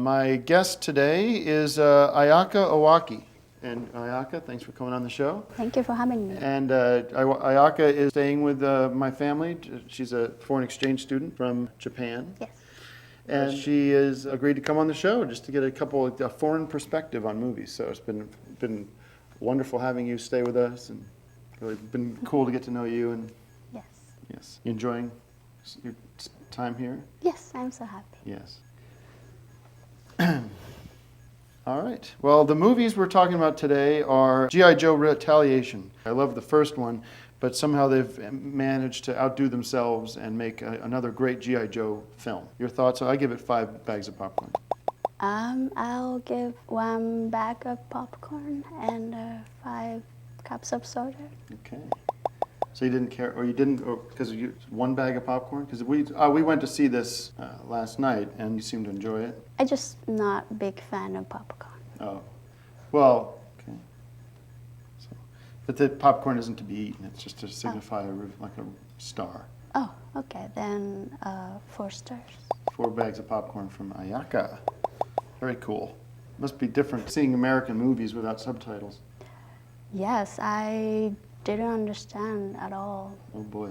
My guest today is Ayaka Owaki. And Ayaka, thanks for coming on the show. Thank you for having me. And Ayaka is staying with my family. She's a foreign exchange student from Japan. Yes. And she has agreed to come on the show just to get a foreign perspective on movies. So it's been wonderful having you stay with us, and really been cool to get to know you. And Yes. yes, you enjoying your time here? Yes, I'm so happy. Yes. All right. Well, the movies we're talking about today are G.I. Joe Retaliation. I love the first one, but somehow they've managed to outdo themselves and make another great G.I. Joe film. Your thoughts? I give it 5 bags of popcorn. I'll give 1 bag of popcorn and 5 cups of soda. Okay. So you didn't care, or you didn't, because 1 bag of popcorn? Because we went to see this last night, and you seemed to enjoy it. I'm just not a big fan of popcorn. Oh, well, okay. So, but the popcorn isn't to be eaten; it's just to signify like a star. Oh, okay, then 4 stars. 4 bags of popcorn from Ayaka. Very cool. Must be different seeing American movies without subtitles. Yes, I didn't understand at all. Oh boy.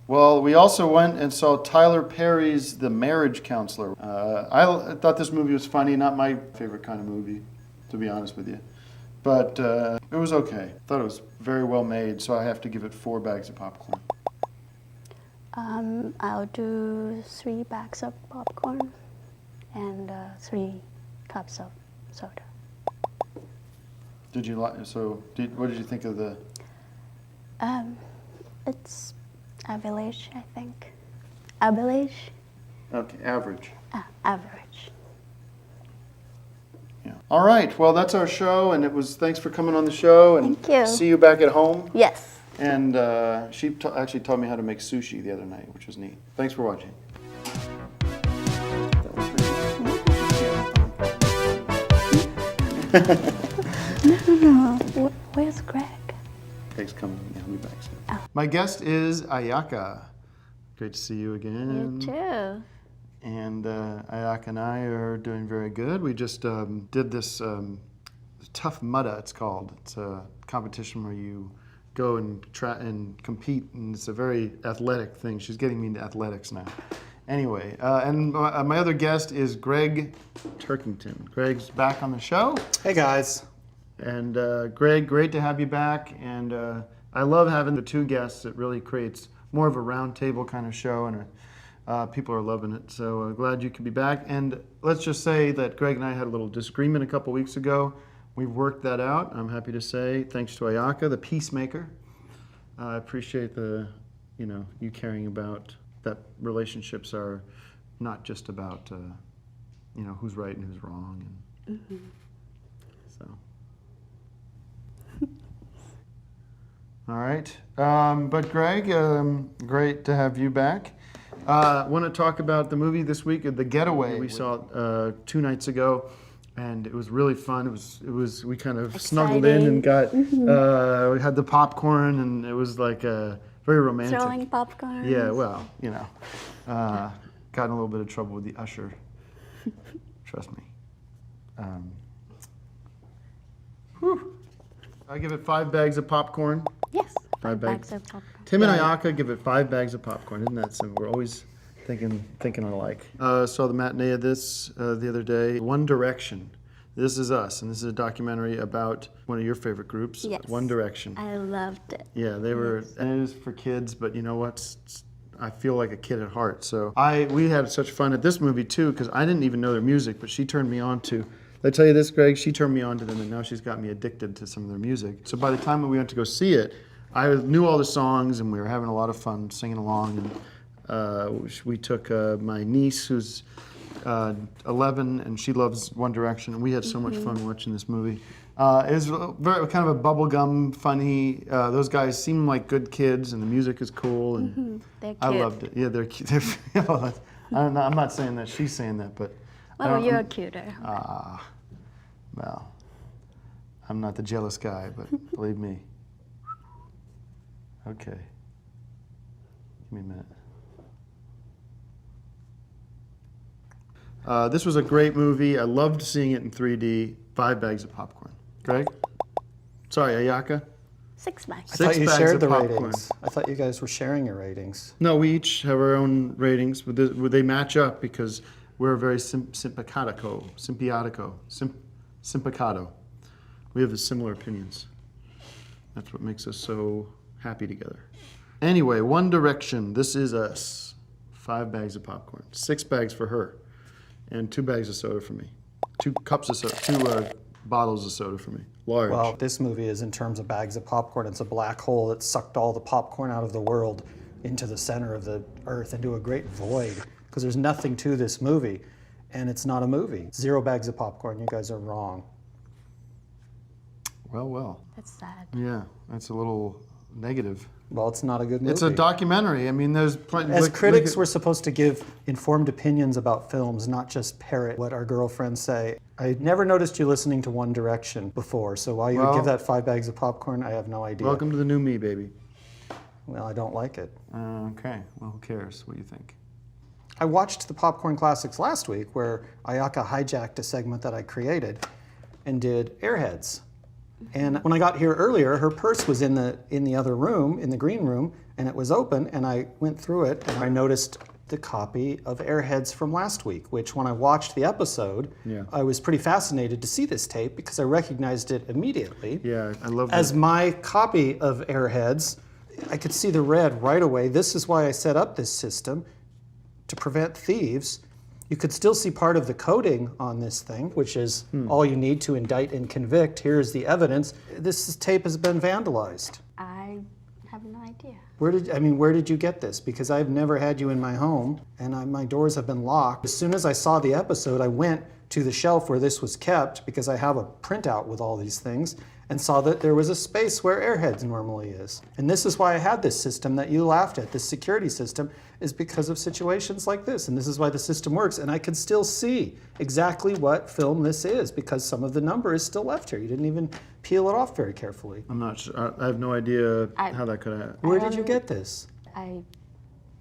Well, we also went and saw Tyler Perry's The Marriage Counselor. I thought this movie was funny, not my favorite kind of movie, to be honest with you. But it was okay. I thought it was very well made, so I have to give it 4 bags of popcorn. I'll do 3 bags of popcorn and 3 cups of soda. Did you like? What did you think of the? It's average, I think. Average? Okay, average. Average. Yeah. All right. Well, that's our show, and thanks for coming on the show. And Thank you. See you back at home. Yes. And she actually taught me how to make sushi the other night, which was neat. Thanks for watching. No. Where's Greg? Greg's coming. Yeah, he'll be back soon. Oh. My guest is Ayaka. Great to see you again. You too. And Ayaka and I are doing very good. We just did this Tough Mudda, it's called. It's a competition where you go and try and compete, and it's a very athletic thing. She's getting me into athletics now. Anyway, and my other guest is Greg Turkington. Greg's back on the show. Hey guys. And Greg, great to have you back. And I love having the 2 guests. It really creates more of a round table kind of show, and people are loving it. So glad you could be back. And let's just say that Greg and I had a little disagreement a couple weeks ago. We've worked that out, I'm happy to say, thanks to Ayaka, the peacemaker. I appreciate you caring about that relationships are not just about who's right and who's wrong. And so. All right, but Greg, great to have you back. I want to talk about the movie this week, The Getaway. We saw 2 nights ago, and it was really fun. It was we kind of snuggled in and got we had the popcorn, and it was like very romantic. Throwing popcorn. Yeah, well, got in a little bit of trouble with the usher. Trust me. I give it 5 bags of popcorn. Yes. 5 bags of popcorn. Tim and Ayaka give it 5 bags of popcorn. Isn't that simple? We're always thinking alike. Saw the matinee of this the other day. One Direction. This is us, and this is a documentary about one of your favorite groups, Yes. One Direction. I loved it. Yeah, they were, and it is for kids, but you know what? I feel like a kid at heart. So we had such fun at this movie too, because I didn't even know their music, but she turned me on to. Did I tell you this, Greg? She turned me on to them, and now she's got me addicted to some of their music. So by the time we went to go see it, I knew all the songs, and we were having a lot of fun singing along. And we took my niece, who's 11, and she loves One Direction, and we had so much fun watching this movie. It was very kind of a bubblegum, funny. Those guys seem like good kids, and the music is cool, and They're cute. I loved it. Yeah, they're cute. I don't know. I'm not saying that. She's saying that, but. Well, you're cuter. Well, I'm not the jealous guy, but believe me. Okay. Give me a minute. This was a great movie. I loved seeing it in 3D. 5 bags of popcorn. Greg? Sorry, Ayaka? 6 bags. I thought you bags shared of the popcorn. ratings. I thought you guys were sharing your ratings. No, we each have our own ratings. But they match up because we're very simpatico. We have similar opinions. That's what makes us so happy together. Anyway, One Direction. This is us. 5 bags of popcorn. 6 bags for her. And 2 bags of soda for me. 2 cups of soda. 2 bottles of soda for me. Large. Well, this movie is in terms of bags of popcorn. It's a black hole that sucked all the popcorn out of the world into the center of the earth, into a great void. Because there's nothing to this movie. And it's not a movie. 0 bags of popcorn. You guys are wrong. Well. That's sad. Yeah, that's a little negative. Well, it's not a good movie. It's a documentary. I mean, there's plenty. As critics, we're supposed to give informed opinions about films, not just parrot what our girlfriends say. I never noticed you listening to One Direction before, so why you would give that 5 bags of popcorn, I have no idea. Welcome to the new me, baby. Well, I don't like it. Okay, well, who cares what you think? I watched the Popcorn Classics last week, where Ayaka hijacked a segment that I created and did Airheads. And when I got here earlier, her purse was in the other room, in the green room, and it was open, and I went through it, and I noticed the copy of Airheads from last week, which when I watched the episode, I was pretty fascinated to see this tape because I recognized it immediately. Yeah, I love that. As my copy of Airheads, I could see the red right away. This is why I set up this system, to prevent thieves. You could still see part of the coding on this thing, which is all you need to indict and convict. Here's the evidence. This tape has been vandalized. I have no idea. Where did you get this? Because I've never had you in my home, and my doors have been locked. As soon as I saw the episode, I went to the shelf where this was kept, because I have a printout with all these things, and saw that there was a space where Airheads normally is. And this is why I had this system that you laughed at, this security system, is because of situations like this. And this is why the system works. And I can still see exactly what film this is, because some of the number is still left here. You didn't even peel it off very carefully. I'm not sure. I have no idea how that could happen. Where did you get this? I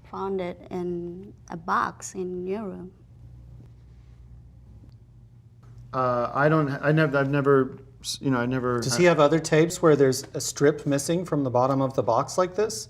found it in a box in your room. I've never. Does he have other tapes where there's a strip missing from the bottom of the box like this?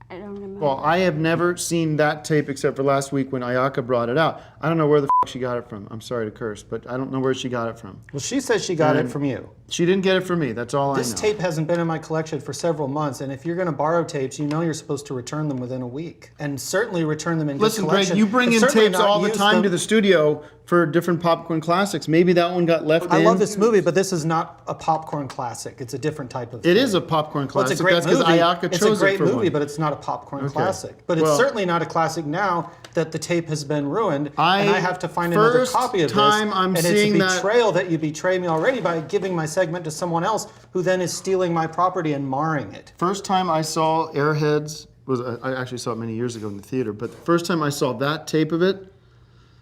I don't remember. Well, I have never seen that tape except for last week when Ayaka brought it out. I don't know where the she got it from. I'm sorry to curse, but I don't know where she got it from. Well, she says she got it from you. She didn't get it from me. That's all I know. This tape hasn't been in my collection for several months, and if you're going to borrow tapes, you know you're supposed to return them within a week, and certainly return them in good collection. Listen, Greg, you bring in but certainly tapes not all the use time them. to the studio for different popcorn classics. Maybe that one got left in. I love this movie, but this is not a popcorn classic. It's a different type of It is a popcorn Well, classic. it's a great That's because movie. Ayaka It's chose a great it for movie, one. but it's not a popcorn Okay. classic. But Well, it's certainly not a classic now that the tape has been ruined, and I have to find another first copy of this. time I'm and seeing it's that- a betrayal that you betray me already by giving my segment to someone else, who then is stealing my property and marring it. First time I saw Airheads was I actually saw it many years ago in the theater, but the first time I saw that tape of it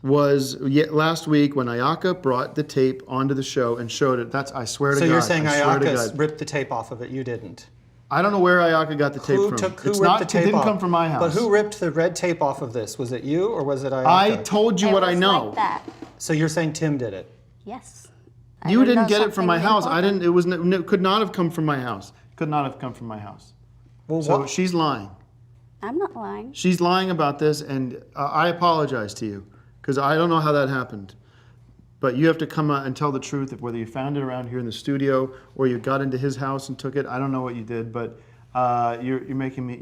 was last week when Ayaka brought the tape onto the show and showed it. I swear to God. So you're saying I swear to Ayaka God. ripped the tape off of it? You didn't. I don't know where Ayaka got the tape Who from. ripped the It tape didn't off? come from my house. But who ripped the red tape off of this? Was it you or was it Ayaka? I told you It what I was know. like that. So you're saying Tim did it? Yes. You didn't get it from something my house. I important. didn't. It could not have come from my house. Could not have come from my house. Well, So what? she's lying. I'm not lying. She's lying about this, and I apologize to you because I don't know how that happened. But you have to come out and tell the truth of whether you found it around here in the studio or you got into his house and took it. I don't know what you did, but you're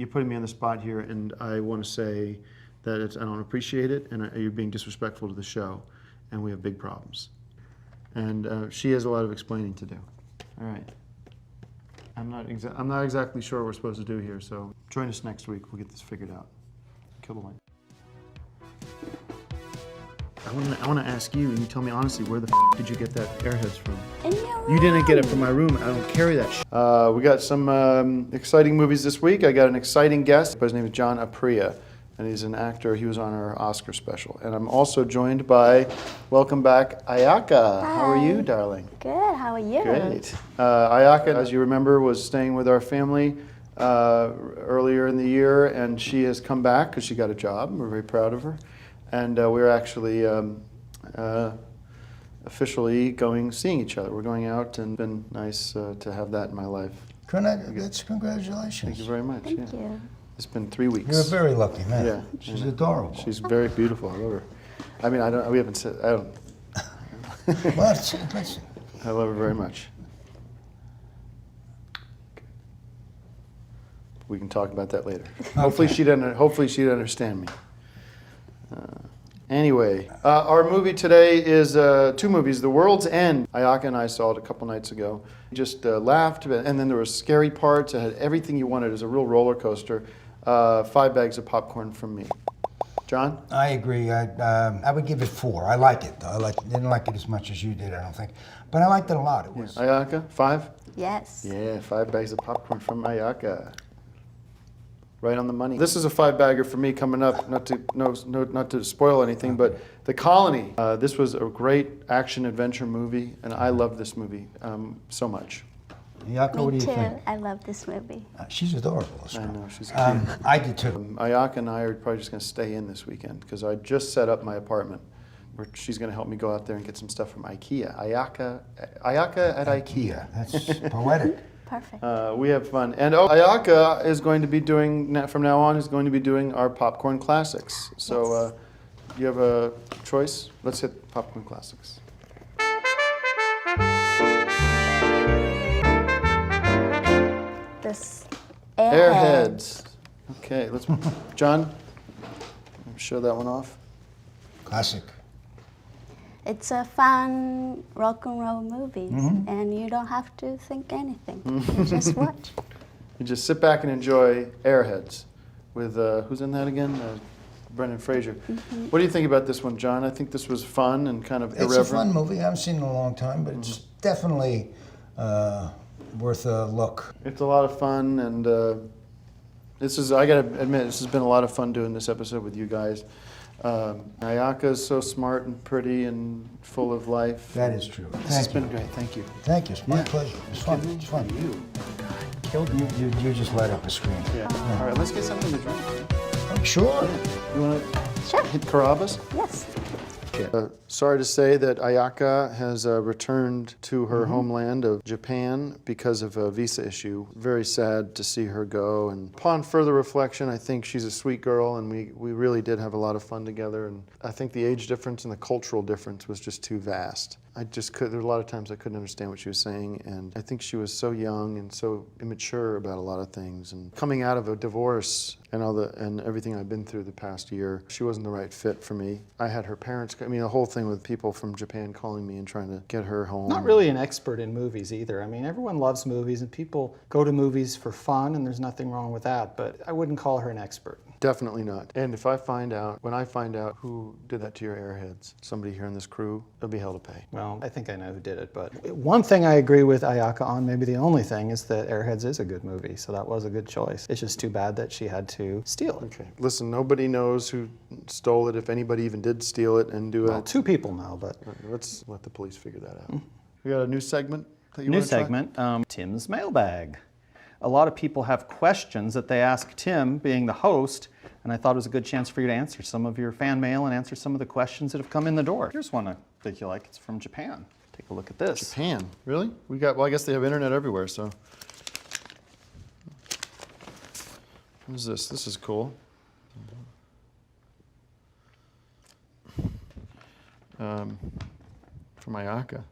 putting me on the spot here, and I want to say that I don't appreciate it, and you're being disrespectful to the show, and we have big problems. And she has a lot of explaining to do. All right. I'm not exactly sure what we're supposed to do here, so join us next week. We'll get this figured out. Kill the light. I want to ask you, and you tell me honestly, where the did you get that Airheads from? In your room. You didn't get it from my room. I don't carry that shit. We got some exciting movies this week. I got an exciting guest. His name is John Aprea, and he's an actor. He was on our Oscar special. And I'm also joined by, welcome back, Ayaka. How are you, Hi. darling? Good. How are you? Great. Ayaka, as you remember, was staying with our family earlier in the year, and she has come back because she got a job. We're very proud of her. And we're actually officially seeing each other. We're going out, and it's been nice to have that in my life. That's congratulations. Thank you very much. Thank you. It's been 3 weeks. You're a very lucky man. Yeah. She's adorable. She's very beautiful. I love her. I mean, we haven't said, I don't. Well, it's, I love her very much. We can talk about that later. Hopefully she'd understand me. Anyway, our movie today is 2 movies. The World's End. Ayaka and I saw it a couple nights ago. Just laughed, and then there were scary parts. It had everything you wanted. It was a real roller coaster. 5 bags of popcorn from me. John? I agree. I would give it 4. I like it, though. Didn't like it as much as you did, I don't think. But I liked it a lot. It was. Ayaka, 5? Yes. Yeah, 5 bags of popcorn from Ayaka. Right on the money. This is a 5-bagger for me coming up. Not to spoil anything, but The Colony. This was a great action adventure movie, and I love this movie so much. Ayaka, what do Me you too. think? I love this movie. She's adorable. I know, she's cute. I did too. Ayaka and I are probably just going to stay in this weekend because I just set up my apartment. She's going to help me go out there and get some stuff from IKEA. Ayaka at IKEA. That's poetic. Perfect. We have fun. And Ayaka is going to be doing, from now on, is going to be doing our popcorn classics. So you have a choice? Let's hit popcorn classics. This Airheads. Okay, let's, John, show that one off. Classic. It's a fun rock and roll movie, and you don't have to think anything. You just watch. You just sit back and enjoy Airheads with, who's in that again? Brendan Fraser. What do you think about this one, John? I think this was fun and kind of irreverent. It's a fun movie. I haven't seen it in a long time, but it's definitely worth a look. It's a lot of fun, and I gotta admit, this has been a lot of fun doing this episode with you guys. Ayaka is so smart and pretty and full of life. That is true. This has been great. Thank you. Thank you. It's my pleasure. It's fun. It's fun. You just light up a screen. Yeah. All right, let's get something to drink. I'm sure. You want to Sure. hit Carabas? Yes. Sorry to say that Ayaka has returned to her homeland of Japan because of a visa issue. Very sad to see her go. And upon further reflection, I think she's a sweet girl, and we really did have a lot of fun together. And I think the age difference and the cultural difference was just too vast. There were a lot of times I couldn't understand what she was saying, and I think she was so young and so immature about a lot of things. And coming out of a divorce and everything I've been through the past year, she wasn't the right fit for me. I had her parents, the whole thing with people from Japan calling me and trying to get her home. Not really an expert in movies either. I mean, everyone loves movies, and people go to movies for fun, and there's nothing wrong with that, but I wouldn't call her an expert. Definitely not. And when I find out who did that to your Airheads, somebody here in this crew, it'll be hell to pay. Well, I think I know who did it, but one thing I agree with Ayaka on, maybe the only thing, is that Airheads is a good movie, so that was a good choice. It's just too bad that she had to steal it. Okay. Listen, nobody knows who stole it, if anybody even did steal it and do Well, it. 2 people know, but... Let's let the police figure that out. We got a new segment that you New want to try? segment, Tim's Mailbag. A lot of people have questions that they ask Tim, being the host, and I thought it was a good chance for you to answer some of your fan mail and answer some of the questions that have come in the door. Here's one I think you like. It's from Japan. Take a look at this. Japan, really? Well, I guess they have internet everywhere, so. What is this? This is cool. From Ayaka.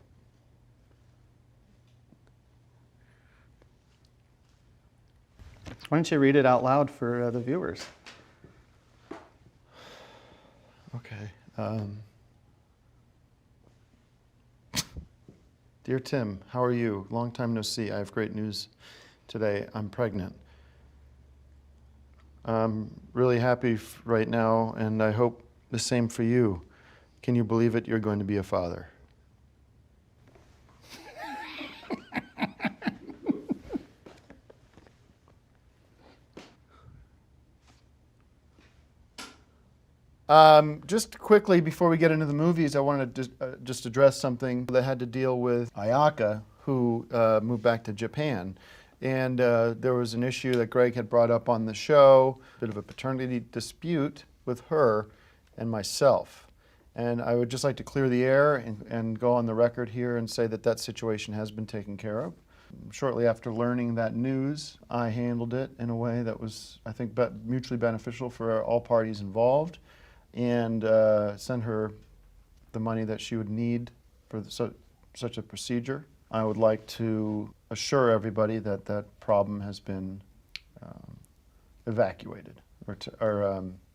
Why don't you read it out loud for the viewers? Okay. Dear Tim, how are you? Long time no see. I have great news today. I'm pregnant. I'm really happy right now, and I hope the same for you. Can you believe it? You're going to be a father. Just quickly, before we get into the movies, I wanted to just address something that had to deal with Ayaka, who moved back to Japan. And there was an issue that Greg had brought up on the show, a bit of a paternity dispute with her and myself. And I would just like to clear the air and go on the record here and say that that situation has been taken care of. Shortly after learning that news, I handled it in a way that was, I think, mutually beneficial for all parties involved, and sent her the money that she would need for such a procedure. I would like to assure everybody that that problem has been evacuated, or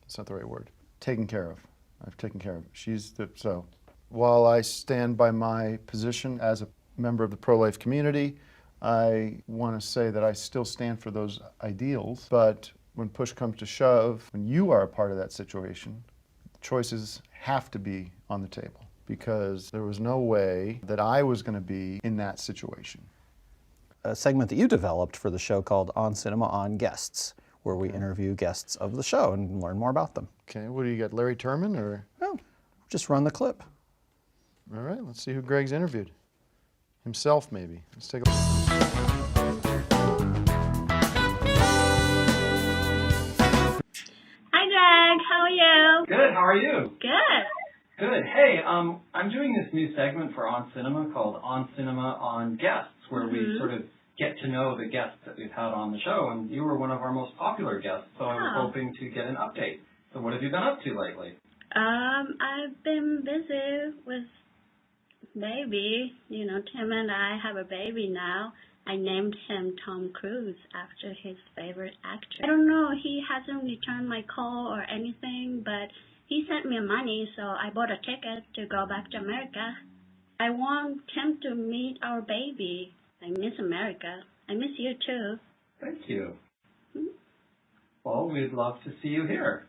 it's not the right word, taken care of. I've taken care of it. So while I stand by my position as a member of the pro-life community, I want to say that I still stand for those ideals, but when push comes to shove, when you are a part of that situation, choices have to be on the table, because there was no way that I was going to be in that situation. A segment that you developed for the show called On Cinema on Guests, where we interview guests of the show and learn more about them. Okay, what do you got, Larry Turman, or? Oh, just run the clip. All right, let's see who Greg's interviewed. Himself, maybe. Let's take a look. Hi, Greg. How are you? Good. How are you? Good. Good. Hey, I'm doing this new segment for On Cinema called On Cinema on Guests, where we sort of get to know the guests that we've had on the show, and you were one of our most popular guests, so I was hoping to get an update. So what have you been up to lately? I've been busy with baby. You know, Tim and I have a baby now. I named him Tom Cruise after his favorite actor. I don't know, he hasn't returned my call or anything, but he sent me money, so I bought a ticket to go back to America. I want Tim to meet our baby. I miss America. I miss you too. Thank you. Well, we'd love to see you here.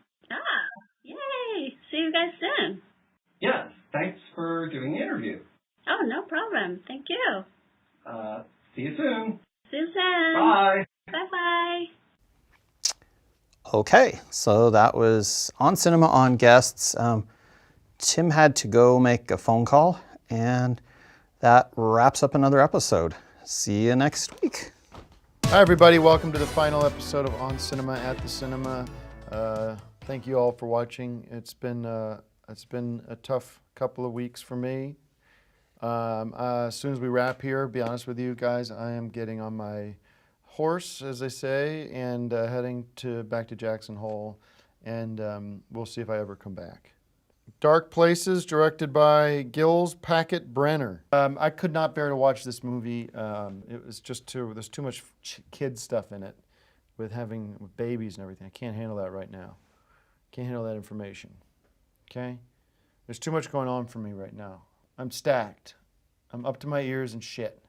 Yay! See you guys soon. Yes. Thanks for doing the interview. Oh, no problem. Thank you. See you soon. See you soon. Bye. Bye-bye. Okay, so that was On Cinema on Guests. Tim had to go make a phone call, and that wraps up another episode. See you next week. Hi, everybody. Welcome to the final episode of On Cinema at the Cinema. Thank you all for watching. It's been a tough couple of weeks for me. As soon as we wrap here, be honest with you guys, I am getting on my horse, as they say, and heading back to Jackson Hole, and we'll see if I ever come back. Dark Places, directed by Gilles Packett-Brenner. I could not bear to watch this movie. It was just there's too much kid stuff in it, with babies and everything. I can't handle that right now. Can't handle that information. Okay? There's too much going on for me right now. I'm stacked. I'm up to my ears in shit.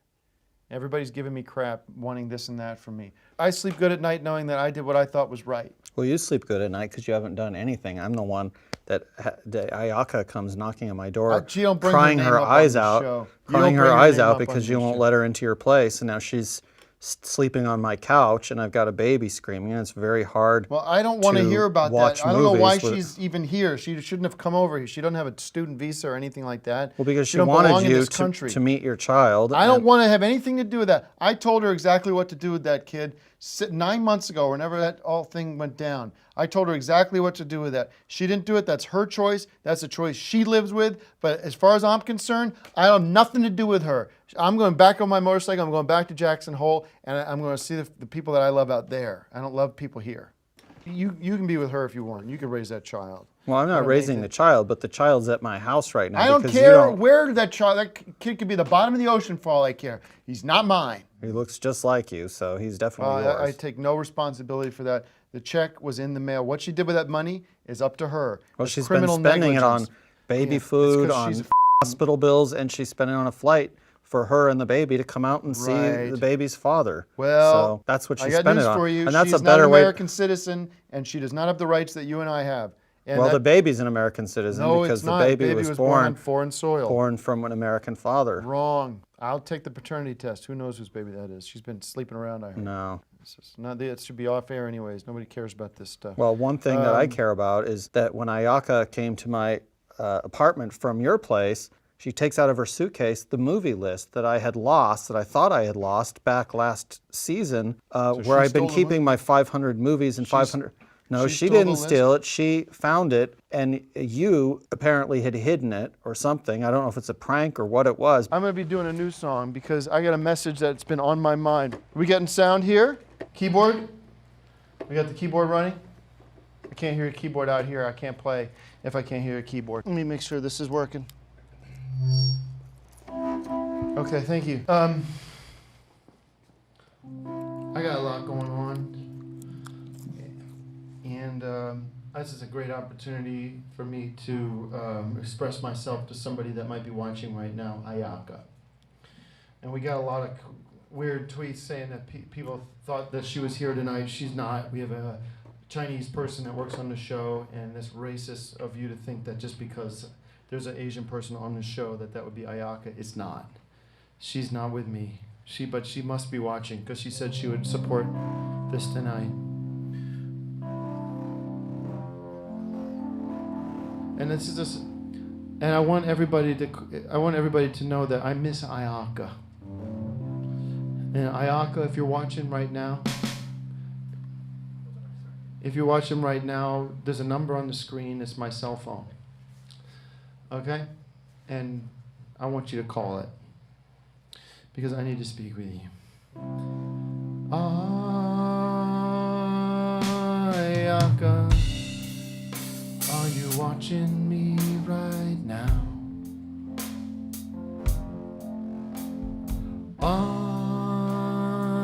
Everybody's giving me crap, wanting this and that from me. I sleep good at night knowing that I did what I thought was right. Well, you sleep good at night because you haven't done anything. I'm the one that Ayaka comes knocking on my door, She don't bring crying name her up on eyes this out, show. You crying don't bring her her eyes name out up on because this you won't show. let her into your place, and now she's sleeping on my couch, and I've got a baby screaming, and it's very hard. Well, I don't want to hear about watch that. I don't know why movies with- she's even here. She shouldn't have come over here. She doesn't have a student visa or anything like that. Well, because she don't belong wanted in you this country. to meet your child. I don't and- want to have anything to do with that. I told her exactly what to do with that kid 9 months ago, whenever that all thing went down. I told her exactly what to do with that. She didn't do it. That's her choice. That's a choice she lives with. But as far as I'm concerned, I have nothing to do with her. I'm going back on my motorcycle. I'm going back to Jackson Hole, and I'm going to see the people that I love out there. I don't love people here. You can be with her if you want. You can raise that child. Well, I'm not raising the child, but the child's at my house right now. I don't because you care where that kid could be the bottom of the ocean for all I care. He's not mine. He looks just like you, so he's definitely yours. I take no responsibility for that. The check was in the mail. What she did with that money is up to her. Well, It's she's been criminal spending it on negligence. baby Yeah, it's food, 'cause on she's a hospital bills, and she's spending on a flight for her and the baby to come out and see Right. the baby's father. Well, so that's what she I got spent news it on. for you. And that's She's a better not an way. American citizen, and she does not have the rights that you and I have. And Well, that, the baby's an American citizen no, because it's the not. baby was born on born foreign soil. from an American father. Wrong. I'll take the paternity test. Who knows whose baby that is? She's been sleeping around, I heard. No. It should be off air anyways. Nobody cares about this stuff. Well, one thing that I care about is that when Ayaka came to my apartment from your place, she takes out of her suitcase the movie list that I had lost, that I thought I had lost back last season, where she I've been stole the keeping my 500 movies and 500. No, She she stole the didn't list? steal it. She found it, and you apparently had hidden it or something. I don't know if it's a prank or what it was. I'm going to be doing a new song because I got a message that's been on my mind. Are we getting sound here? Keyboard? We got the keyboard running? I can't hear a keyboard out here. I can't play if I can't hear a keyboard. Let me make sure this is working. Okay, thank you. I got a lot going on. And this is a great opportunity for me to express myself to somebody that might be watching right now, Ayaka. And we got a lot of weird tweets saying that people thought that she was here tonight. She's not. We have a Chinese person that works on the show, and it's racist of you to think that just because there's an Asian person on the show that would be Ayaka. It's not. She's not with me. But she must be watching because she said she would support this tonight. And this is just, and I want everybody to know that I miss Ayaka. And Ayaka, if you're watching right now, there's a number on the screen. It's my cell phone. Okay? And I want you to call it because I need to speak with you. Ayaka, are you watching me right now?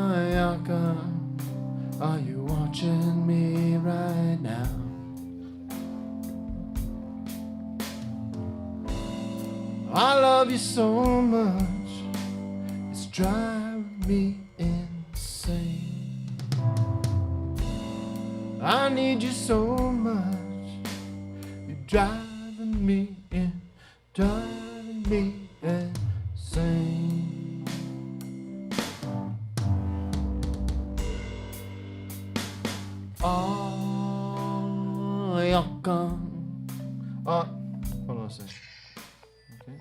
Ayaka, are you watching me right now? I love you so much, it's driving me insane. I need you so much, you're driving me insane. Ayaka. Hold on a second. Okay.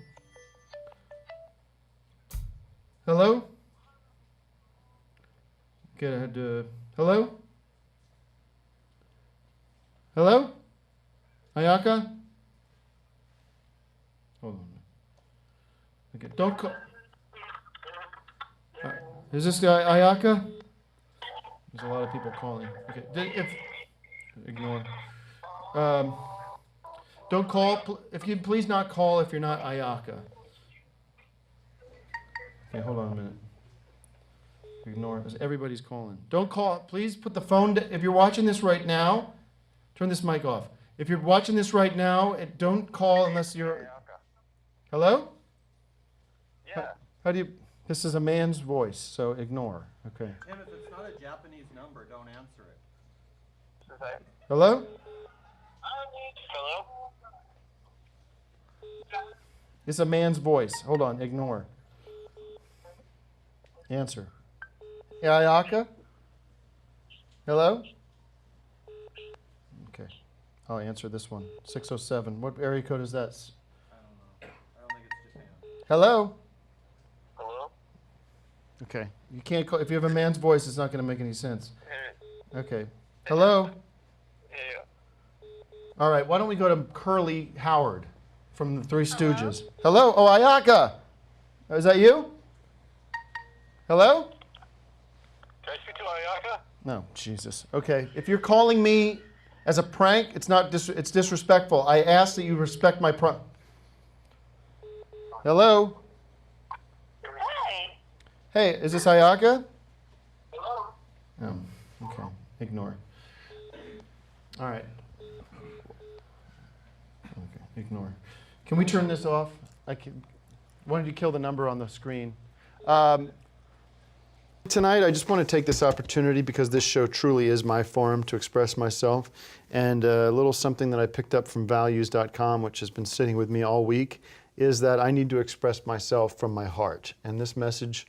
Hello? Okay, I had to. Hello? Hello? Ayaka? Hold on. Okay, don't call. Is this guy Ayaka? There's a lot of people calling. Okay, ignore. Don't call. If you please not call if you're not Ayaka. Okay, hold on a minute. Ignore. Everybody's calling. Don't call. Please put the phone. If you're watching this right now, turn this mic off. If you're watching this right now, don't call unless you're. Hello? Yeah. How do you? This is a man's voice, so ignore. Okay. Tim, if it's not a Japanese number, don't answer it. Okay. Hello? Hello? It's a man's voice. Hold on. Ignore. Answer. Hey, Ayaka? Hello? Okay. I'll answer this one. 607. What area code is that? I don't know. I don't think it's Japan. Hello? Hello? Okay. You can't call. If you have a man's voice, it's not going to make any sense. Hey. Okay. Hello? Yeah. All right. Why don't we go to Curly Howard from the Three Stooges? Hello? Oh, Ayaka. Is that you? Hello? Can I speak to Ayaka? No, Jesus. Okay. If you're calling me as a prank, it's not. It's disrespectful. I ask that you respect my Hello? Hey. Hey, is this Ayaka? Hello? Oh, okay. Ignore. All right. Okay, ignore. Can we turn this off? Why don't you kill the number on the screen? Tonight, I just want to take this opportunity because this show truly is my forum to express myself. And a little something that I picked up from values.com, which has been sitting with me all week, is that I need to express myself from my heart. And this message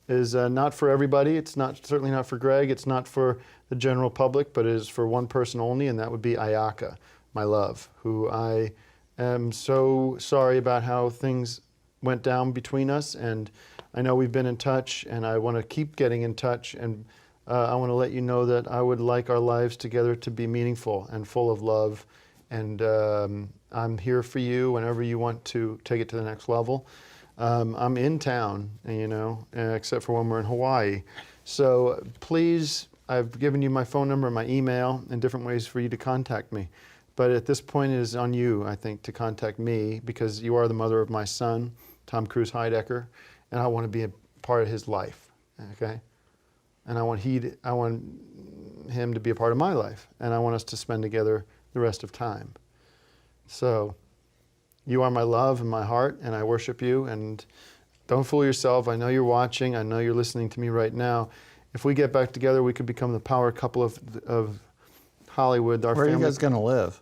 is not for everybody. It's certainly not for Greg. It's not for the general public, but it is for one person only, and that would be Ayaka, my love, who I am so sorry about how things went down between us. And I know we've been in touch, and I want to keep getting in touch. And I want to let you know that I would like our lives together to be meaningful and full of love. And I'm here for you whenever you want to take it to the next level. I'm in town, you know, except for when we're in Hawaii. So please, I've given you my phone number, my email, and different ways for you to contact me. But at this point, it is on you, I think, to contact me because you are the mother of my son, Tom Cruise Heidecker, and I want to be a part of his life, okay? And I want him to be a part of my life, and I want us to spend together the rest of time. So you are my love and my heart, and I worship you, and don't fool yourself. I know you're watching. I know you're listening to me right now. If we get back together, we could become the power couple of Hollywood. Where are you guys going to live?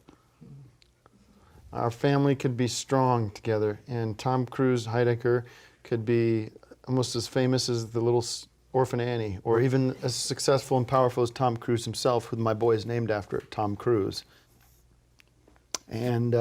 Our family could be strong together, and Tom Cruise Heidecker could be almost as famous as the little Orphan Annie, or even as successful and powerful as Tom Cruise himself, who my boy is named after, Tom Cruise. And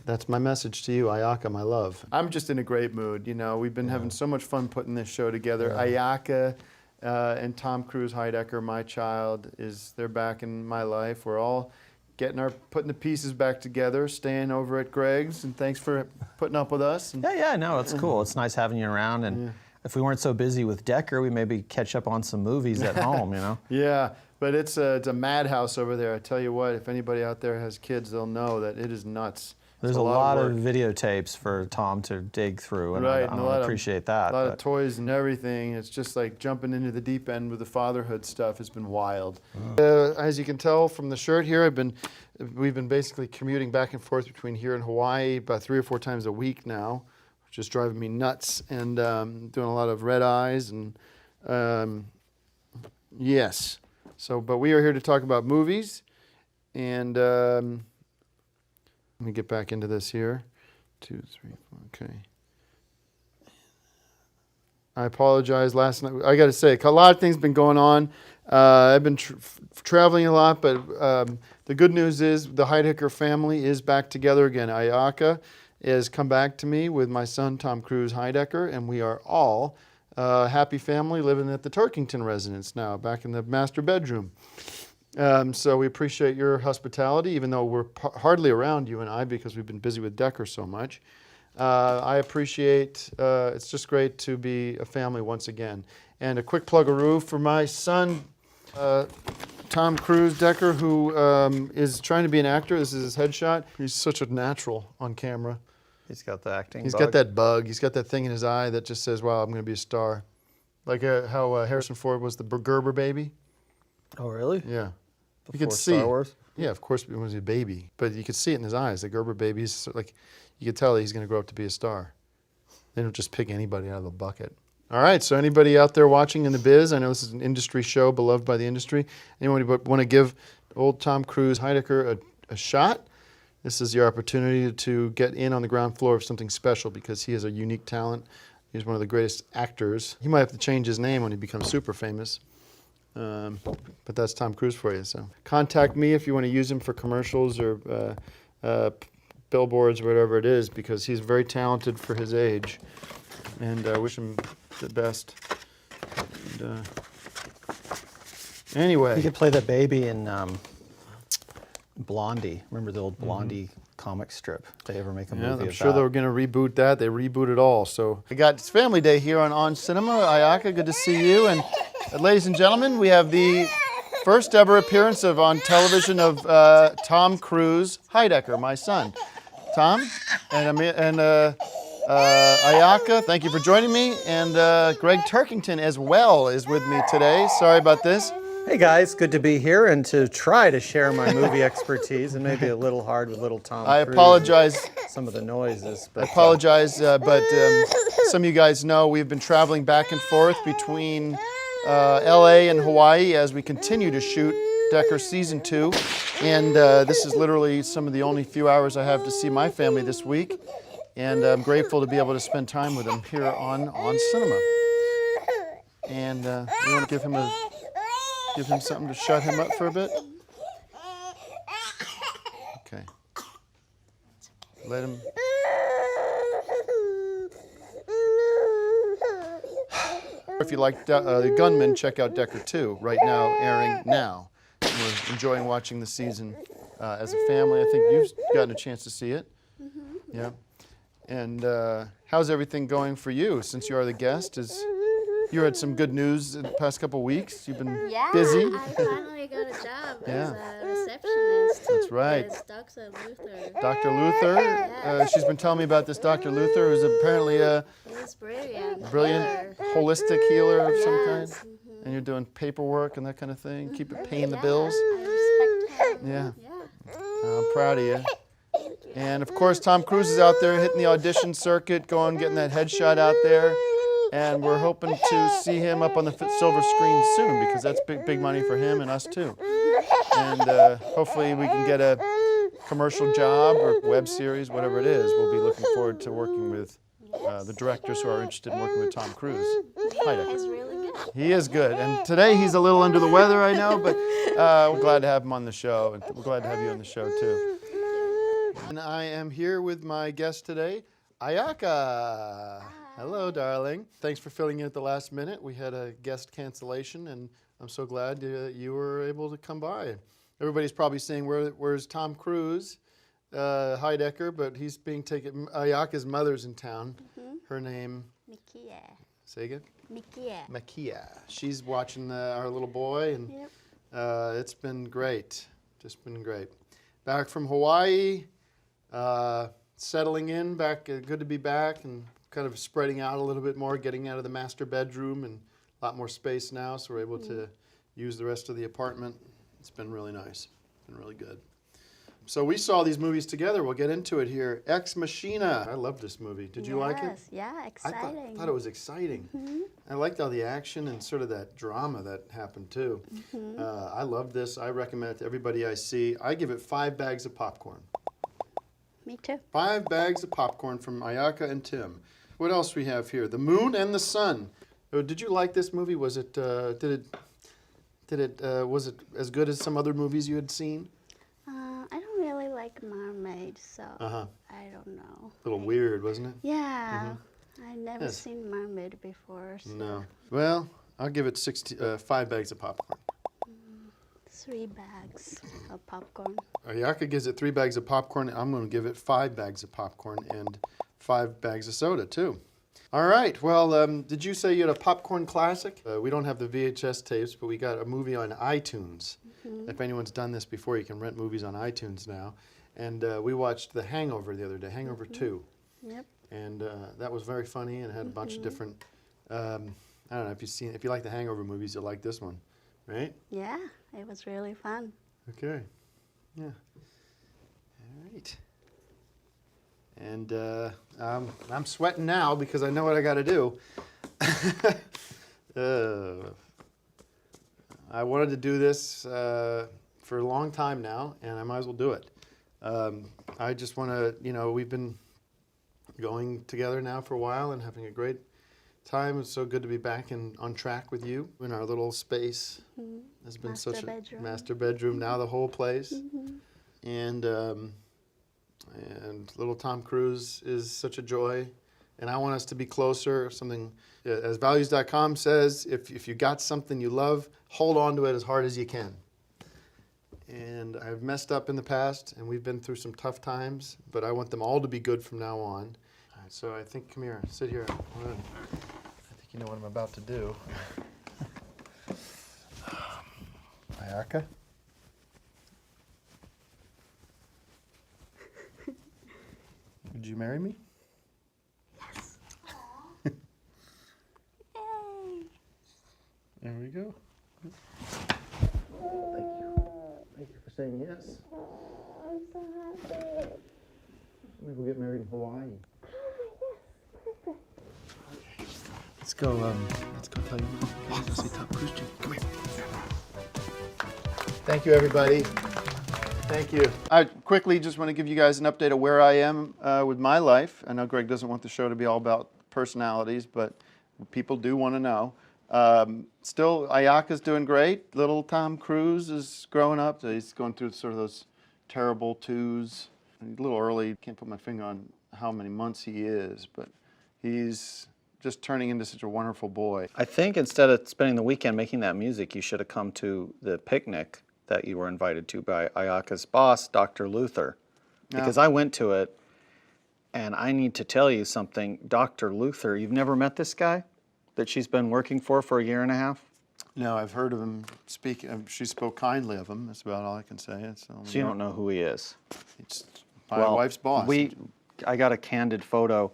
that's my message to you, Ayaka, my love. I'm just in a great mood. You know, we've been having so much fun putting this show together. Ayaka and Tom Cruise Heidecker, my child, they're back in my life. We're all putting the pieces back together, staying over at Greg's, and thanks for putting up with us. And Yeah, no, it's cool. It's nice having you around, and if we weren't so busy with Decker, we maybe catch up on some movies at home, you know? Yeah, but it's a madhouse over there. I tell you what, if anybody out there has kids, they'll know that it is nuts. There's a lot of videotapes for Tom to dig through, and I appreciate that. A lot of toys and everything. It's just like jumping into the deep end with the fatherhood stuff has been wild. As you can tell from the shirt here, we've been basically commuting back and forth between here and Hawaii about 3 or 4 times a week now, which is driving me nuts, and doing a lot of red eyes and yes. So, but we are here to talk about movies, and let me get back into this here. 2, 3, 4, okay. I apologize. Last night, I got to say, a lot of things been going on. I've been traveling a lot, but the good news is the Heidecker family is back together again. Ayaka has come back to me with my son, Tom Cruise Heidecker, and we are all a happy family living at the Turkington residence now, back in the master bedroom. So we appreciate your hospitality, even though we're hardly around, you and I, because we've been busy with Decker so much. I appreciate, it's just great to be a family once again. And a quick plug-a-roo for my son, Tom Cruise Decker, who is trying to be an actor. This is his headshot. He's such a natural on camera. He's got the acting He's bug. got that bug. He's got that thing in his eye that just says, wow, I'm going to be a star. Like how Harrison Ford was the Gerber baby. Oh, really? Yeah. You Before could see. Star Wars? Yeah, of course, when he was a baby. But you could see it in his eyes. The Gerber baby, he's like, you could tell that he's going to grow up to be a star. They don't just pick anybody out of the bucket. All right, so anybody out there watching in the biz, I know this is an industry show, beloved by the industry. Anyone want to give old Tom Cruise Heidecker a shot? This is your opportunity to get in on the ground floor of something special because he has a unique talent. He's one of the greatest actors. He might have to change his name when he becomes super famous. But that's Tom Cruise for you. So contact me if you want to use him for commercials or billboards or whatever it is, because he's very talented for his age, and I wish him the best. And, anyway, You could play the baby in Blondie. Remember the old Blondie comic strip? Did they ever make a movie of I'm that? sure they were going to reboot that. They rebooted it all. So it's Family Day here on Cinema. Ayaka, good to see you. And ladies and gentlemen, we have the first ever appearance on television of Tom Cruise Heidecker, my son. Tom and Ayaka, thank you for joining me. And Greg Turkington as well is with me today. Sorry about this. Hey guys, good to be here and to try to share my movie expertise, and maybe a little hard with little Tom I Cruise apologize. and some of the noises. But, I apologize, but some of you guys know we've been traveling back and forth between LA and Hawaii as we continue to shoot Decker Season 2. And this is literally some of the only few hours I have to see my family this week. And I'm grateful to be able to spend time with them here on Cinema. And we want to give him something to shut him up for a bit. Okay. Let him. If you like The Gunman, check out Decker 2, right now, airing now. We're enjoying watching the season as a family. I think you've gotten a chance to see it. Yeah. And how's everything going for you since you are the guest? You had some good news in the past couple of weeks. You've been busy. I finally got a job Yeah. as a receptionist. That's right. With Dr. Luther. Dr. Luther. She's been telling me about this Dr. Luther, who's apparently a He's brilliant. brilliant Healer. holistic healer of some kind. Yes. And you're doing paperwork and that kind of thing. Keep it paying the bills. I respect him. Yeah. Yeah. I'm proud of you. And of course, Tom Cruise is out there hitting the audition circuit, getting that headshot out there. And we're hoping to see him up on the silver screen soon because that's big money for him and us too. And hopefully we can get a commercial job or web series, whatever it is. We'll be looking forward to working with the directors who are interested in working with Tom Cruise. He's really good. He is good. And today he's a little under the weather, I know, but we're glad to have him on the show. And we're glad to have you on the show too. And I am here with my guest today, Ayaka. Hello, darling. Thanks for filling in at the last minute. We had a guest cancellation, and I'm so glad you were able to come by. Everybody's probably saying, where's Tom Cruise, Heidecker, but he's being taken. Ayaka's mother's in town. Her name? Mikia. Say again? Mikia. Makia. She's watching our little boy, and it's been great. Just been great. Back from Hawaii, settling in, back. Good to be back, and kind of spreading out a little bit more, getting out of the master bedroom, and a lot more space now, so we're able to use the rest of the apartment. It's been really nice. It's been really good. So we saw these movies together. We'll get into it here. Ex Machina. I love this movie. Did you like it? Yes, yeah, exciting. I thought it was exciting. I liked all the action and sort of that drama that happened too. I love this. I recommend it to everybody I see. I give it 5 bags of popcorn. Me too. 5 bags of popcorn from Ayaka and Tim. What else we have here? The Moon and the Sun. Oh, did you like this movie? Was it was it as good as some other movies you had seen? I don't really like mermaids, so I don't know. A little weird, wasn't it? Yeah, I never Yes. seen mermaid before. So No. Well, I'll give it 5 bags of popcorn. 3 bags of popcorn. Ayaka gives it 3 bags of popcorn. I'm going to give it 5 bags of popcorn and 5 bags of soda, too. All right. Well, did you say you had a popcorn classic? We don't have the VHS tapes, but we got a movie on iTunes. If anyone's done this before, you can rent movies on iTunes now. And we watched The Hangover the other day, Hangover 2. Yep. And that was very funny and had a bunch of different, I don't know, if you like the Hangover movies, you'll like this one, right? Yeah, it was really fun. Okay. Yeah. All right. And I'm sweating now because I know what I got to do. I wanted to do this for a long time now, and I might as well do it. I just want to, we've been going together now for a while and having a great time. It's so good to be back on track with you in our little space. It's been Master such a bedroom. master bedroom, now the whole place. And little Tom Cruise is such a joy. And I want us to be closer. Something, as values.com says, if you got something you love, hold on to it as hard as you can. And I've messed up in the past, and we've been through some tough times, but I want them all to be good from now on. All right, so I think, come here, sit here. I think you know what I'm about to do. Ayaka? Would you marry me? Yes. Yay. There we go. Thank you. Thank you for saying yes. I'm so happy. Maybe we'll get married in Hawaii. Let's go tell your mom. Let's go see Tom Cruise. Come here. Thank you, everybody. Thank you. I quickly just want to give you guys an update of where I am with my life. I know Greg doesn't want the show to be all about personalities, but people do want to know. Still, Ayaka's doing great. Little Tom Cruise is growing up. He's going through sort of those terrible twos. A little early. Can't put my finger on how many months he is, but he's just turning into such a wonderful boy. I think instead of spending the weekend making that music, you should have come to the picnic that you were invited to by Ayaka's boss, Dr. Luther. Because I went to it, and I need to tell you something. Dr. Luther, you've never met this guy that she's been working for a year and a half? No, I've heard of him speak. She spoke kindly of him. That's about all I can say. So you don't know who he is? It's my wife's boss. I got a candid photo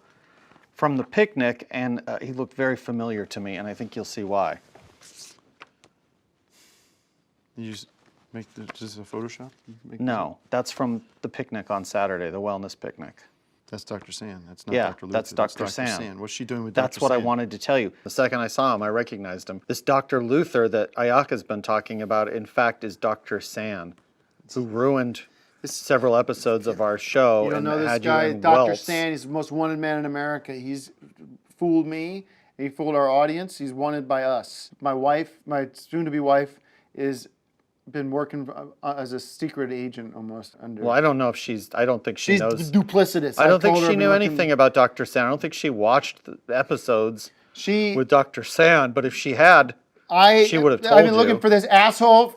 from the picnic, and he looked very familiar to me, and I think you'll see why. You just make just a Photoshop? No, that's from the picnic on Saturday, the wellness picnic. That's Dr. Sand. That's not Yeah, Dr. Luther. that's Dr. Sand. Sand. What's she doing with Dr. That's what I wanted to tell you. The second I saw him, I recognized him. This Dr. Luther that Ayaka's been talking about, in fact, is Dr. Sand, who ruined several episodes of our show. You don't know this had guy, you in Dr. welts. Sand. He's the most wanted man in America. He's fooled me. He fooled our audience. He's wanted by us. My wife, my soon-to-be wife, is been working as a secret agent almost under. Well, I don't know if I don't think she knows. She's duplicitous. I don't think she knew anything about Dr. Sand. I don't think she watched the episodes with Dr. Sand, but if she had, she would have told you. I've been looking for this asshole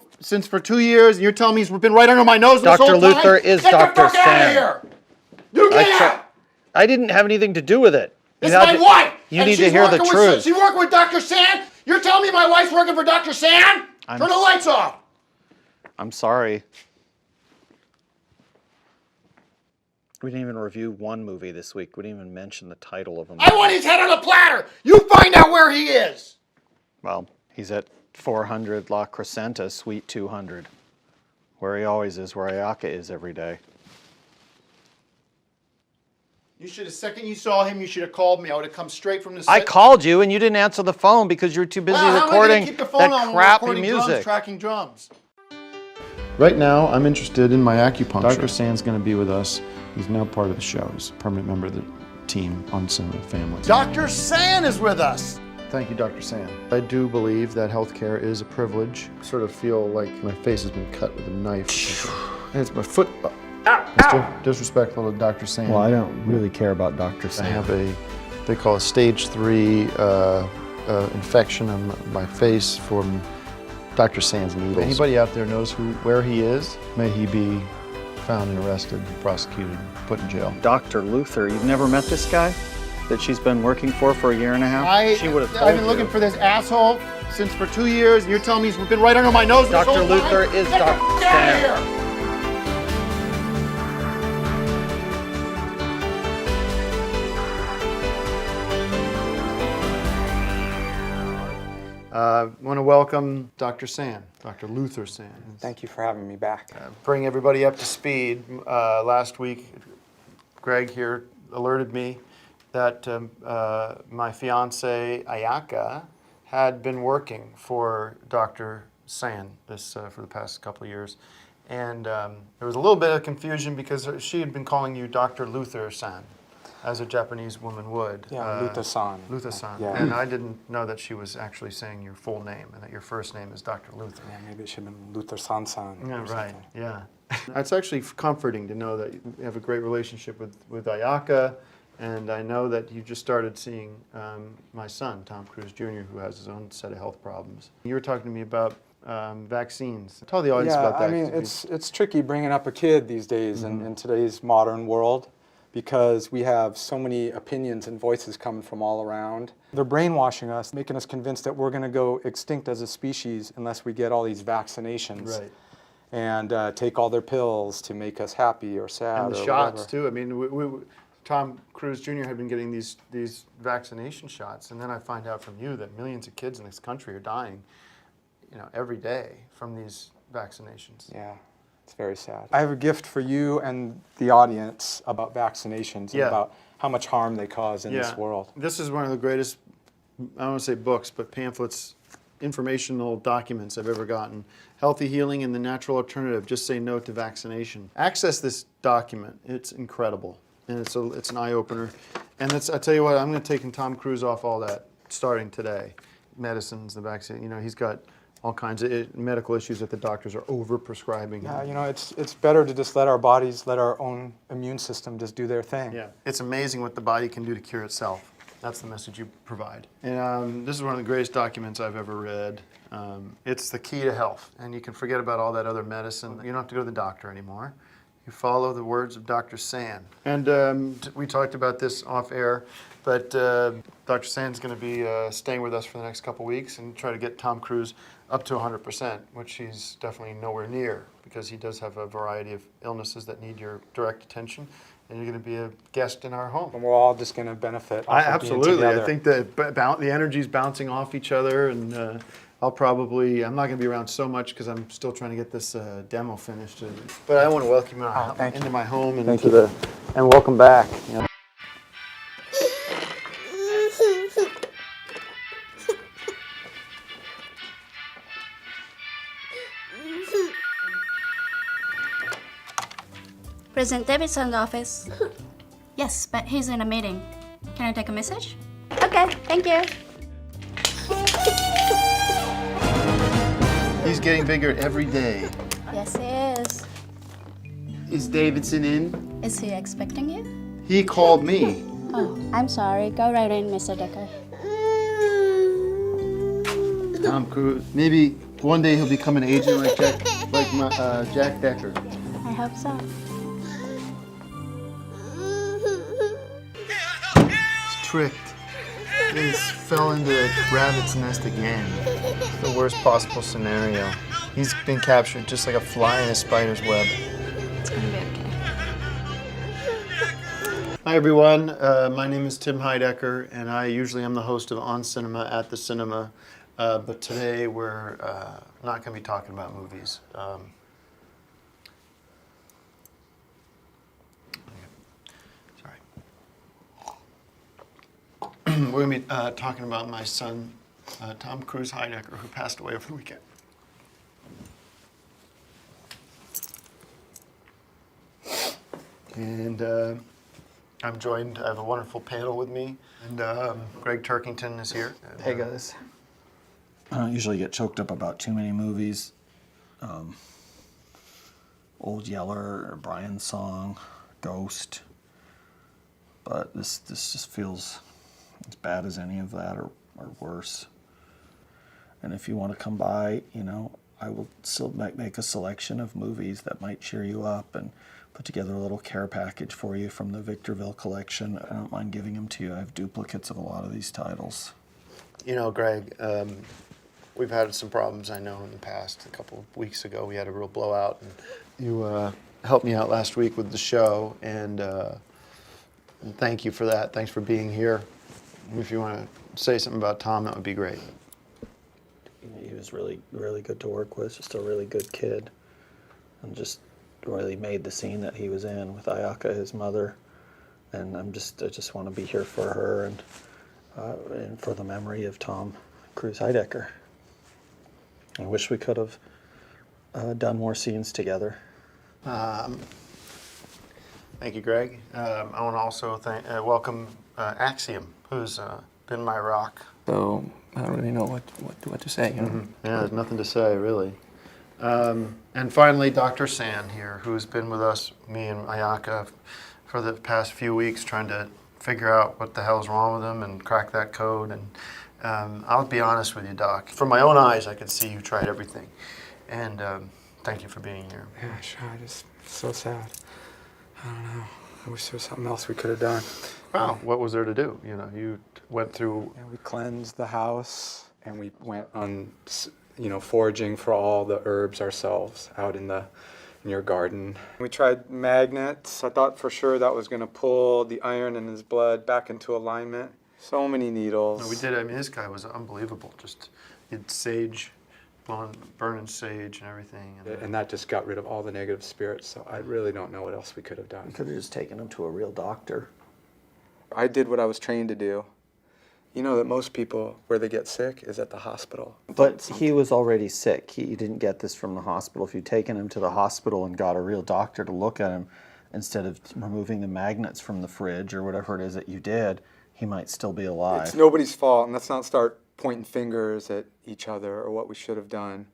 for 2 years, and you're telling me he's been right under my nose this whole time? Dr. Luther is Dr. Get the fuck Sand. out of here! You get out! I didn't have anything to do with it. It's my wife! You need to hear the truth. She working with Dr. Sand? You're telling me my wife's working for Dr. Sand? Turn the lights off! I'm sorry. We didn't even review one movie this week. We didn't even mention the title of a movie. I want his head on a platter! You find out where he is! Well, he's at 400 La Crescenta, Suite 200, where he always is, where Ayaka is every day. You should have, second you saw him, you should have called me. I would have come straight from the set. I called you and you didn't answer the phone because you were too busy recording that crappy music. Tracking drums. Right now, I'm interested in my acupuncture. Dr. Sand's going to be with us. He's now part of the show. He's a permanent member of the team on Cinema Family. Dr. Sand is with us! Thank you, Dr. Sand. I do believe that healthcare is a privilege. I sort of feel like my face has been cut with a knife. And it's my foot. Mr. Disrespectful to Dr. Sand. Well, I don't really care about Dr. Sand. I have they call a stage 3 infection on my face from Dr. Sand's needles. If anybody out there knows where he is, may he be found and arrested, prosecuted, put in jail. Dr. Luther, you've never met this guy that she's been working for a year and a half? She would have told I've been looking for this asshole for 2 years, and you're telling me he's been right under my nose this whole time? Dr. Luther is Dr. Sand. I want to welcome Dr. Sand, Dr. Luther Sand. Thank you for having me back. Bring everybody up to speed. Last week, Greg here alerted me that my fiance Ayaka had been working for Dr. Sand for the past couple of years. And there was a little bit of confusion because she had been calling you Dr. Luther Sand, as a Japanese woman would. Yeah, Luther-san. Luther-san. Yeah. And I didn't know that she was actually saying your full name and that your first name is Dr. Luther. Yeah, maybe it should have been Luther-san-san. Yeah, right. Yeah. It's actually comforting to know that you have a great relationship with Ayaka, and I know that you just started seeing my son, Tom Cruise Jr., who has his own set of health problems. You were talking to me about vaccines. Tell the audience about that. I mean, it's tricky bringing up a kid these days in today's modern world, because we have so many opinions and voices coming from all around. They're brainwashing us, making us convinced that we're going to go extinct as a species unless we get all these vaccinations. Right. And take all their pills to make us happy or sad. And the or shots, whatever. too. I mean, Tom Cruise Jr. had been getting these vaccination shots, and then I find out from you that millions of kids in this country are dying, every day from these vaccinations. Yeah. It's very sad. I have a gift for you and the audience about vaccinations and about how much harm they cause in this world. This is one of the greatest, I don't want to say books, but pamphlets, informational documents I've ever gotten. Healthy Healing and the Natural Alternative, Just Say No to Vaccination. Access this document. It's incredible. And it's an eye-opener. And I tell you what, I'm going to take Tom Cruise off all that starting today. Medicines, the vaccine, he's got all kinds of medical issues that the doctors are over-prescribing. Yeah, it's better to just let our bodies, let our own immune system just do their thing. Yeah, it's amazing what the body can do to cure itself. That's the message you provide. And this is one of the greatest documents I've ever read. It's the key to health, and you can forget about all that other medicine. You don't have to go to the doctor anymore. You follow the words of Dr. Sand. And we talked about this off air, but Dr. Sand's going to be staying with us for the next couple weeks and try to get Tom Cruise up to 100%, which he's definitely nowhere near, because he does have a variety of illnesses that need your direct attention. And you're going to be a guest in our home. And we're all just going to benefit. Off of being Absolutely. together. I think that the energy's bouncing off each other, and I'm not going to be around so much because I'm still trying to get this demo finished. But I want to welcome you into my home and and welcome back. You know. President Davidson's office. Yes, but he's in a meeting. Can I take a message? Okay, thank you. He's getting bigger every day. Yes, he is. Is Davidson in? Is he expecting you? He called me. Oh, I'm sorry. Go right in, Mr. Decker. Tom Cruise. Maybe one day he'll become an agent like Jack Decker. I hope so. Tricked. He fell into the rabbit's nest again. The worst possible scenario. He's been captured just like a fly in a spider's web. It's gonna be okay. Hi everyone, my name is Tim Heidecker, and I usually am the host of On Cinema at the Cinema, but today we're not going to be talking about movies. Sorry. We're going to be talking about my son, Tom Cruise Heidecker, who passed away over the weekend. And I'm joined, I have a wonderful panel with me, and Greg Turkington is here. Hey guys. I don't usually get choked up about too many movies. Old Yeller, or Brian's Song, Ghost. But this just feels as bad as any of that, or worse. And if you want to come by, you know, I will still make a selection of movies that might cheer you up, and put together a little care package for you from the Victorville collection. I don't mind giving them to you. I have duplicates of a lot of these titles. You know, Greg, we've had some problems, I know, in the past. A couple of weeks ago, we had a real blowout, and you helped me out last week with the show, and thank you for that. Thanks for being here. If you want to say something about Tom, that would be great. He was really, really good to work with, just a really good kid, and just really made the scene that he was in with Ayaka, his mother, and I just want to be here for her and for the memory of Tom Cruise Heidecker. I wish we could have done more scenes together. Thank you, Greg. I want to also welcome Axiom, who's been my rock. So I don't really know what to say. You know? Mm-hmm. Yeah, there's nothing to say, really. And finally, Dr. Sand here, who's been with us, me and Ayaka, for the past few weeks, trying to figure out what the hell's wrong with him and crack that code. And I'll be honest with you, Doc. From my own eyes, I could see you tried everything. And thank you for being here. Yeah, sure. It's so sad. I don't know. I wish there was something else we could have done. Wow, what was there to do? You know, you went through. Yeah, we cleansed the house, and we went on, you know, foraging for all the herbs ourselves out in your garden. We tried magnets. I thought for sure that was going to pull the iron in his blood back into alignment. So many needles. No, we did. I mean, this guy was unbelievable. Just, he had sage, burning sage and everything. And that just got rid of all the negative spirits, so I really don't know what else we could have done. We could have just taken him to a real doctor. I did what I was trained to do. You know that most people, where they get sick, is at the hospital. But he was already sick. He didn't get this from the hospital. If you'd taken him to the hospital and got a real doctor to look at him, instead of removing the magnets from the fridge or whatever it is that you did, he might still be alive. It's nobody's fault, and let's not start pointing fingers at each other or what we should have done.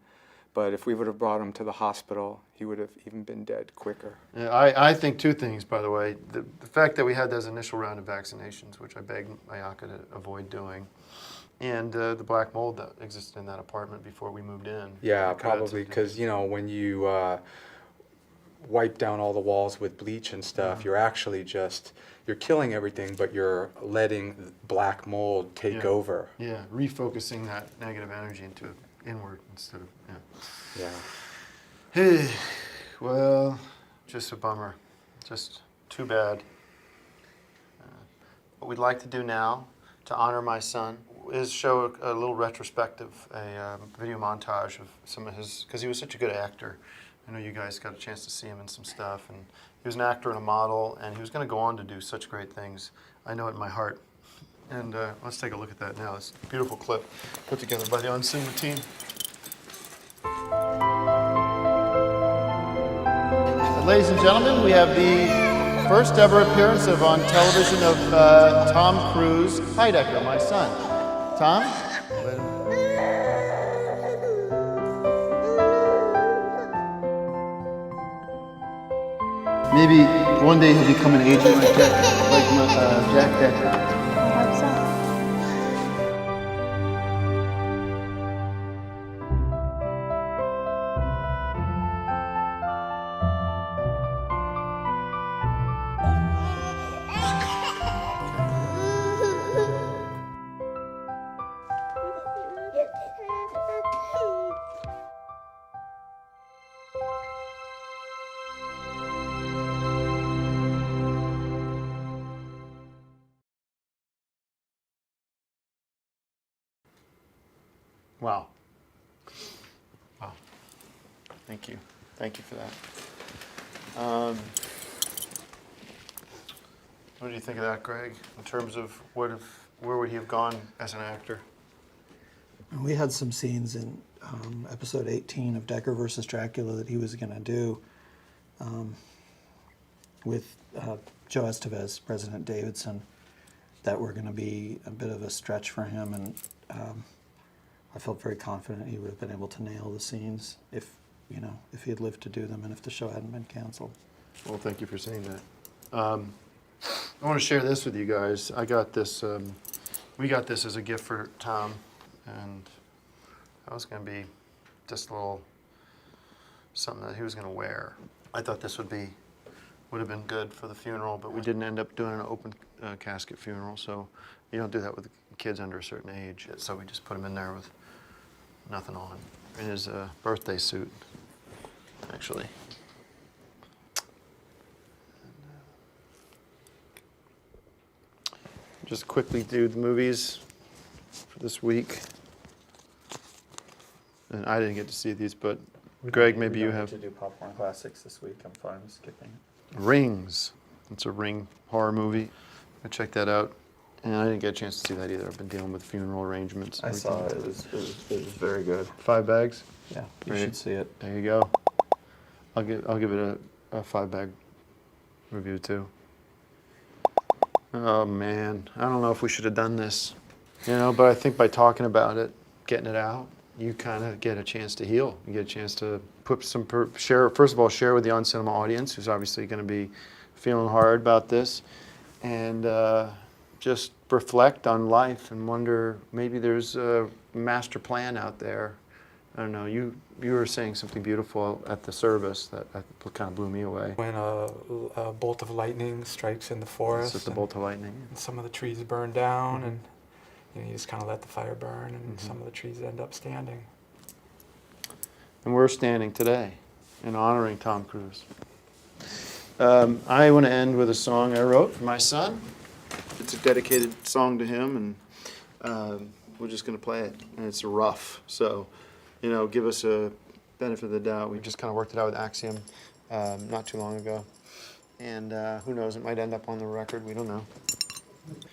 But if we would have brought him to the hospital, he would have even been dead quicker. Yeah, I think two things, by the way. The fact that we had those initial round of vaccinations, which I begged Ayaka to avoid doing, and the black mold that existed in that apartment before we moved in. Yeah, probably because, you know, when you wipe down all the walls with bleach and stuff, you're actually just, you're killing everything, but you're letting black mold take over. Yeah, refocusing that negative energy into inward instead of, Yeah. Hey, well, just a bummer. Just too bad. What we'd like to do now to honor my son is show a little retrospective, a video montage of some of his, because he was such a good actor. I know you guys got a chance to see him in some stuff, and he was an actor and a model, and he was going to go on to do such great things. I know it in my heart. And let's take a look at that now. This beautiful clip put together by the OnCinema team. Ladies and gentlemen, we have the first ever appearance of on television of Tom Cruise Heidecker, my son. Tom? Maybe one day he'll become an agent like Jack Decker. I hope so. Wow. Wow. Thank you. Thank you for that. What do you think of that, Greg, in terms of where would he have gone as an actor? We had some scenes in episode 18 of Decker versus Dracula that he was going to do with Joe Estevez, President Davidson, that were going to be a bit of a stretch for him, and I felt very confident he would have been able to nail the scenes if he had lived to do them and if the show hadn't been canceled. Well, thank you for saying that. I want to share this with you guys. I got this, we got this as a gift for Tom, and that was going to be just a little something that he was going to wear. I thought this would have been good for the funeral, but we didn't end up doing an open casket funeral, so you don't do that with kids under a certain age. So we just put him in there with nothing on, in his birthday suit, actually. Just quickly do the movies for this week. And I didn't get to see these, but Greg, maybe you have. To do Popcorn Classics this week. I'm fine with skipping it. Rings. It's a Ring horror movie. I checked that out, and I didn't get a chance to see that either. I've been dealing with funeral arrangements. I saw it. It was very good. 5 bags. Yeah, you Great. should see it. There you go. I'll give it a 5-bag review too. Oh man, I don't know if we should have done this, but I think by talking about it, getting it out, you kind of get a chance to heal. You get a chance to put share. First of all, share with the OnCinema audience, who's obviously going to be feeling hard about this, and just reflect on life and wonder maybe there's a master plan out there. I don't know. You were saying something beautiful at the service that kind of blew me away. When a bolt of lightning strikes in the forest, It's just a bolt of lightning. and some of the trees burn down, and you just kind of let the fire burn, and some of the trees end up standing. And we're standing today in honoring Tom Cruise. I want to end with a song I wrote for my son. It's a dedicated song to him, and we're just going to play it. And it's rough, so give us a benefit of the doubt. We just kind of worked it out with Axiom not too long ago, and who knows? It might end up on the record. We don't know.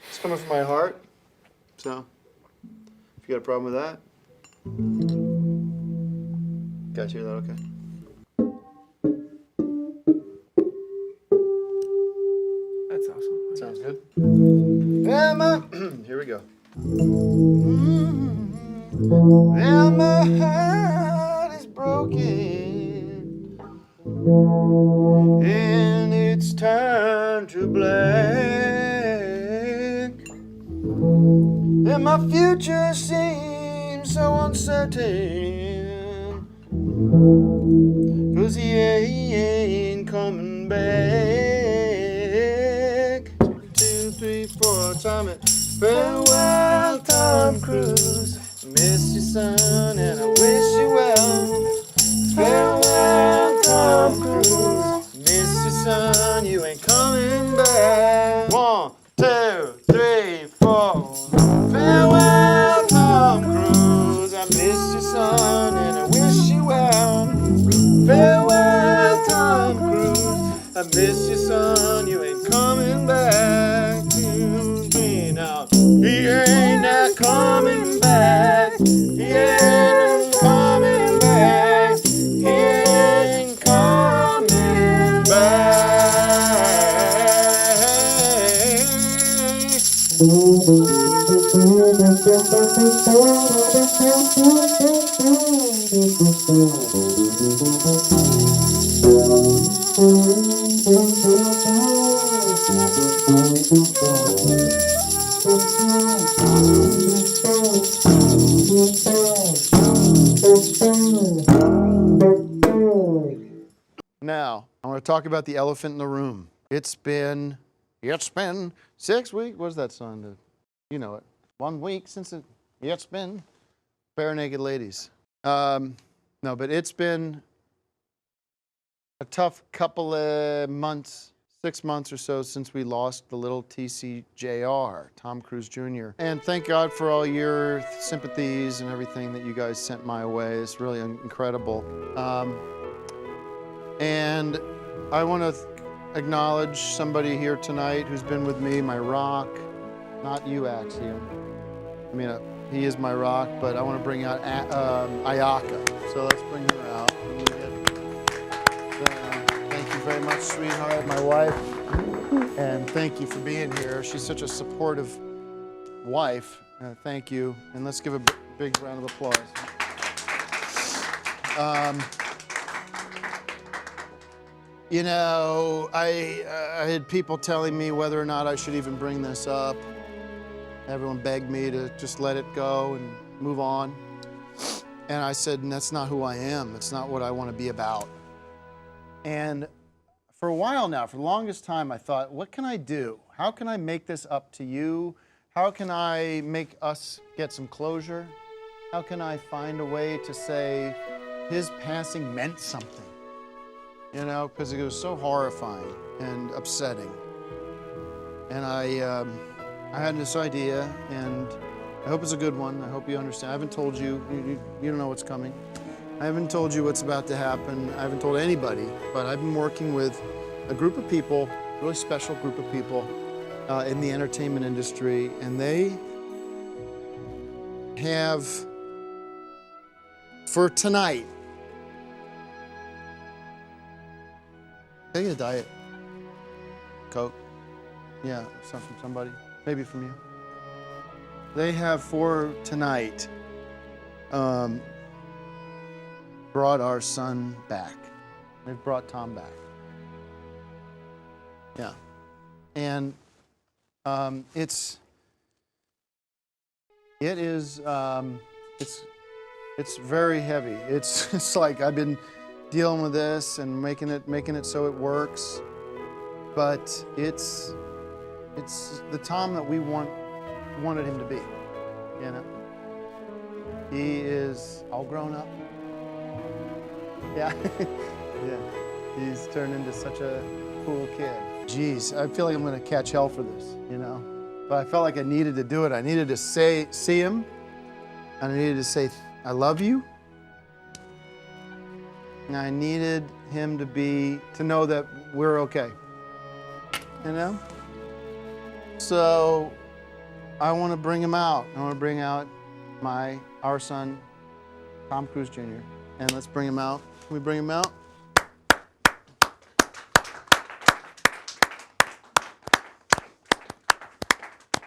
It's coming from my heart, so if you got a problem with that, guys hear that? Okay. That's awesome. Sounds good. Emma, here we go. Well, my heart is broken. walking, and it's turned to black, and my future seems so uncertain, 'cause he ain't coming back. 2, 3, 4, time it. Farewell, Tom Cruise. Miss you, son, and I wish you well. Farewell, Tom Cruise. Miss you, son, you ain't coming back. 1, 2, 3, 4. Farewell, Tom Cruise. I miss you, son, and I wish you well. Farewell, Tom Cruise. I miss you, son, you ain't coming back to me now. He ain't not coming back. He ain't coming back. He ain't coming Now, I want to talk about the elephant in the room. It's been 6 weeks. What's that song? You know it. 1 week since it's been Bare Naked Ladies. No, but it's been a tough couple of months, 6 months or so since we lost the little TCJR, Tom Cruise Jr. And thank God for all your sympathies and everything that you guys sent my way. It's really incredible. And I want to acknowledge somebody here tonight who's been with me, my rock. Not you, Axiom. I mean, he is my rock, but I want to bring out Ayaka. So let's bring her out. Thank you very much, sweetheart, my wife. And thank you for being here. She's such a supportive wife. Thank you. And let's give a big round of applause. You know, I had people telling me whether or not I should even bring this up. Everyone begged me to just let it go and move on. And I said, that's not who I am. It's not what I want to be about. And for a while now, for the longest time, I thought, what can I do? How can I make this up to you? How can I make us get some closure? How can I find a way to say his passing meant something? You know, because it was so horrifying and upsetting. And I had this idea, and I hope it's a good one. I hope you understand. I haven't told you, you don't know what's coming. I haven't told you what's about to happen. I haven't told anybody, but I've been working with a group of people, a really special group of people in the entertainment industry, and they have, for tonight, can I get a Diet Coke? Yeah, some from somebody, maybe from you. They have for tonight brought our son back. They've brought Tom back. Yeah, and it's very heavy. It's like I've been dealing with this and making it so it works, but it's the Tom that we wanted him to be. You know, he is all grown up. Yeah, yeah, he's turned into such a cool kid. Jeez, I feel like I'm gonna catch hell for this, you know, but I felt like I needed to do it. I needed to see him, and I needed to say I love you. And I needed him to know that we're okay, you know? So I want to bring him out. I want to bring out our son, Tom Cruise Jr. And let's bring him out. Can we bring him out?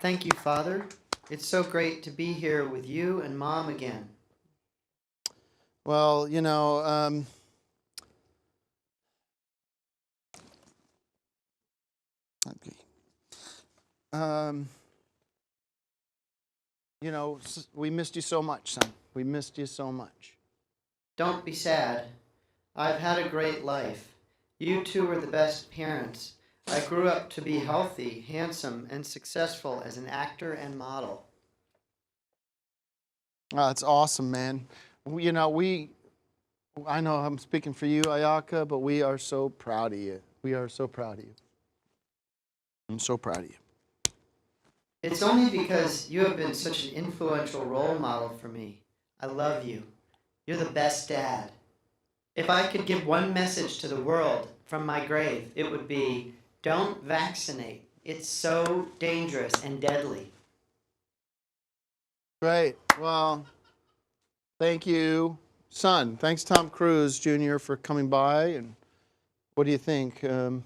Thank you, Father. It's so great to be here with you and Mom again. Well, okay. We missed you so much, son. We missed you so much. Don't be sad. I've had a great life. You two were the best parents. I grew up to be healthy, handsome, and successful as an actor and model. Oh, that's awesome, man. I know I'm speaking for you, Ayaka, but we are so proud of you. We are so proud of you. I'm so proud of you. It's only because you have been such an influential role model for me. I love you. You're the best dad. If I could give one message to the world from my grave, it would be, don't vaccinate. It's so dangerous and deadly. Great. Well, thank you, son. Thanks, Tom Cruise Jr., for coming by. And what do you think? How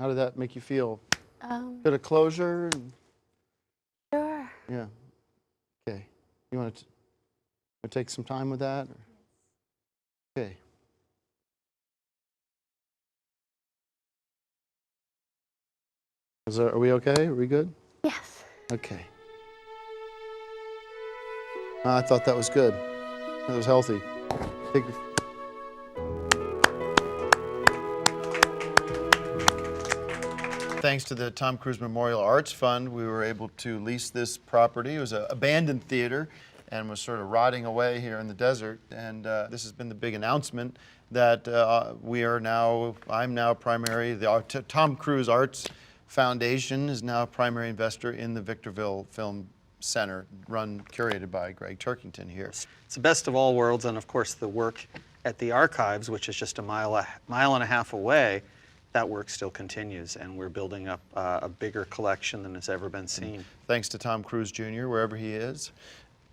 did that make you feel? Bit of closure? Sure. Yeah. Okay. You want to take some time with that? Or? Okay. Are we okay? Are we good? Yes. Okay. I thought that was good. That was healthy. Thanks to the Tom Cruise Memorial Arts Fund, we were able to lease this property. It was an abandoned theater and was sort of rotting away here in the desert. And this has been the big announcement that I'm now primary, the Tom Cruise Arts Foundation is now a primary investor in the Victorville Film Center, curated by Greg Turkington here. It's the best of all worlds, and of course the work at the archives, which is just a mile and a half away, that work still continues, and we're building up a bigger collection than has ever been seen. Thanks to Tom Cruise Jr., wherever he is,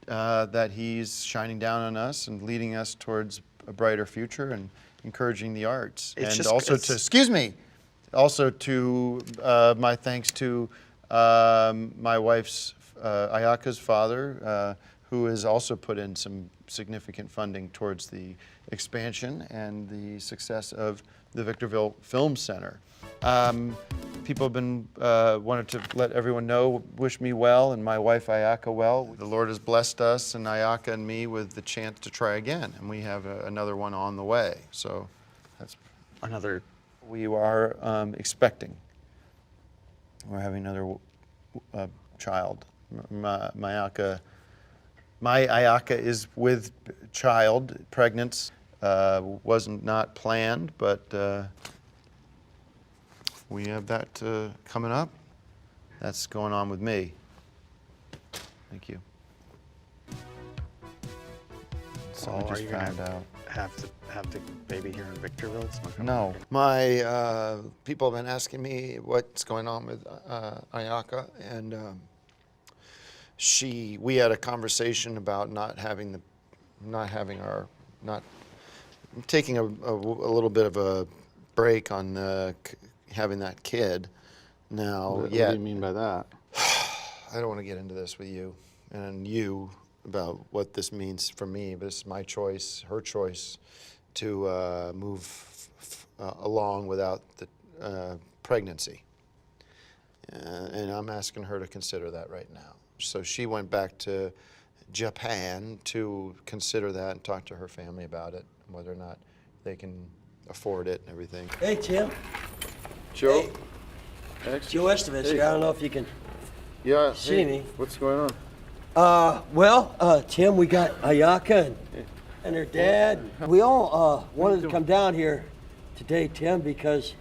that he's shining down on us and leading us towards a brighter future and encouraging the arts. Also to my thanks to my wife's Ayaka's father, who has also put in some significant funding towards the expansion and the success of the Victorville Film Center. People have been wanted to let everyone know, wish me well and my wife Ayaka well. The Lord has blessed us and Ayaka and me with the chance to try again, and we have another one on the way. So that's another. We are expecting. We're having another child. My Ayaka is with child, pregnant. Wasn't not planned, but we have that coming up. That's going on with me. Thank you. So I just found out. Have the baby here in Victorville? It's not gonna No. work. My people have been asking me what's going on with Ayaka, and we had a conversation about taking a little bit of a break on having that kid. Now, What do you mean by that? I don't want to get into this with you and you about what this means for me, but it's my choice, her choice, to move along without the pregnancy. And I'm asking her to consider that right now. So she went back to Japan to consider that and talk to her family about it, whether or not they can afford it and everything. Hey, Tim. Joe? Hey. Joe Estovich. Hey. I don't know if you can see me. What's going on? Tim, we got Ayaka and her dad. We all wanted to come down here today, Tim, because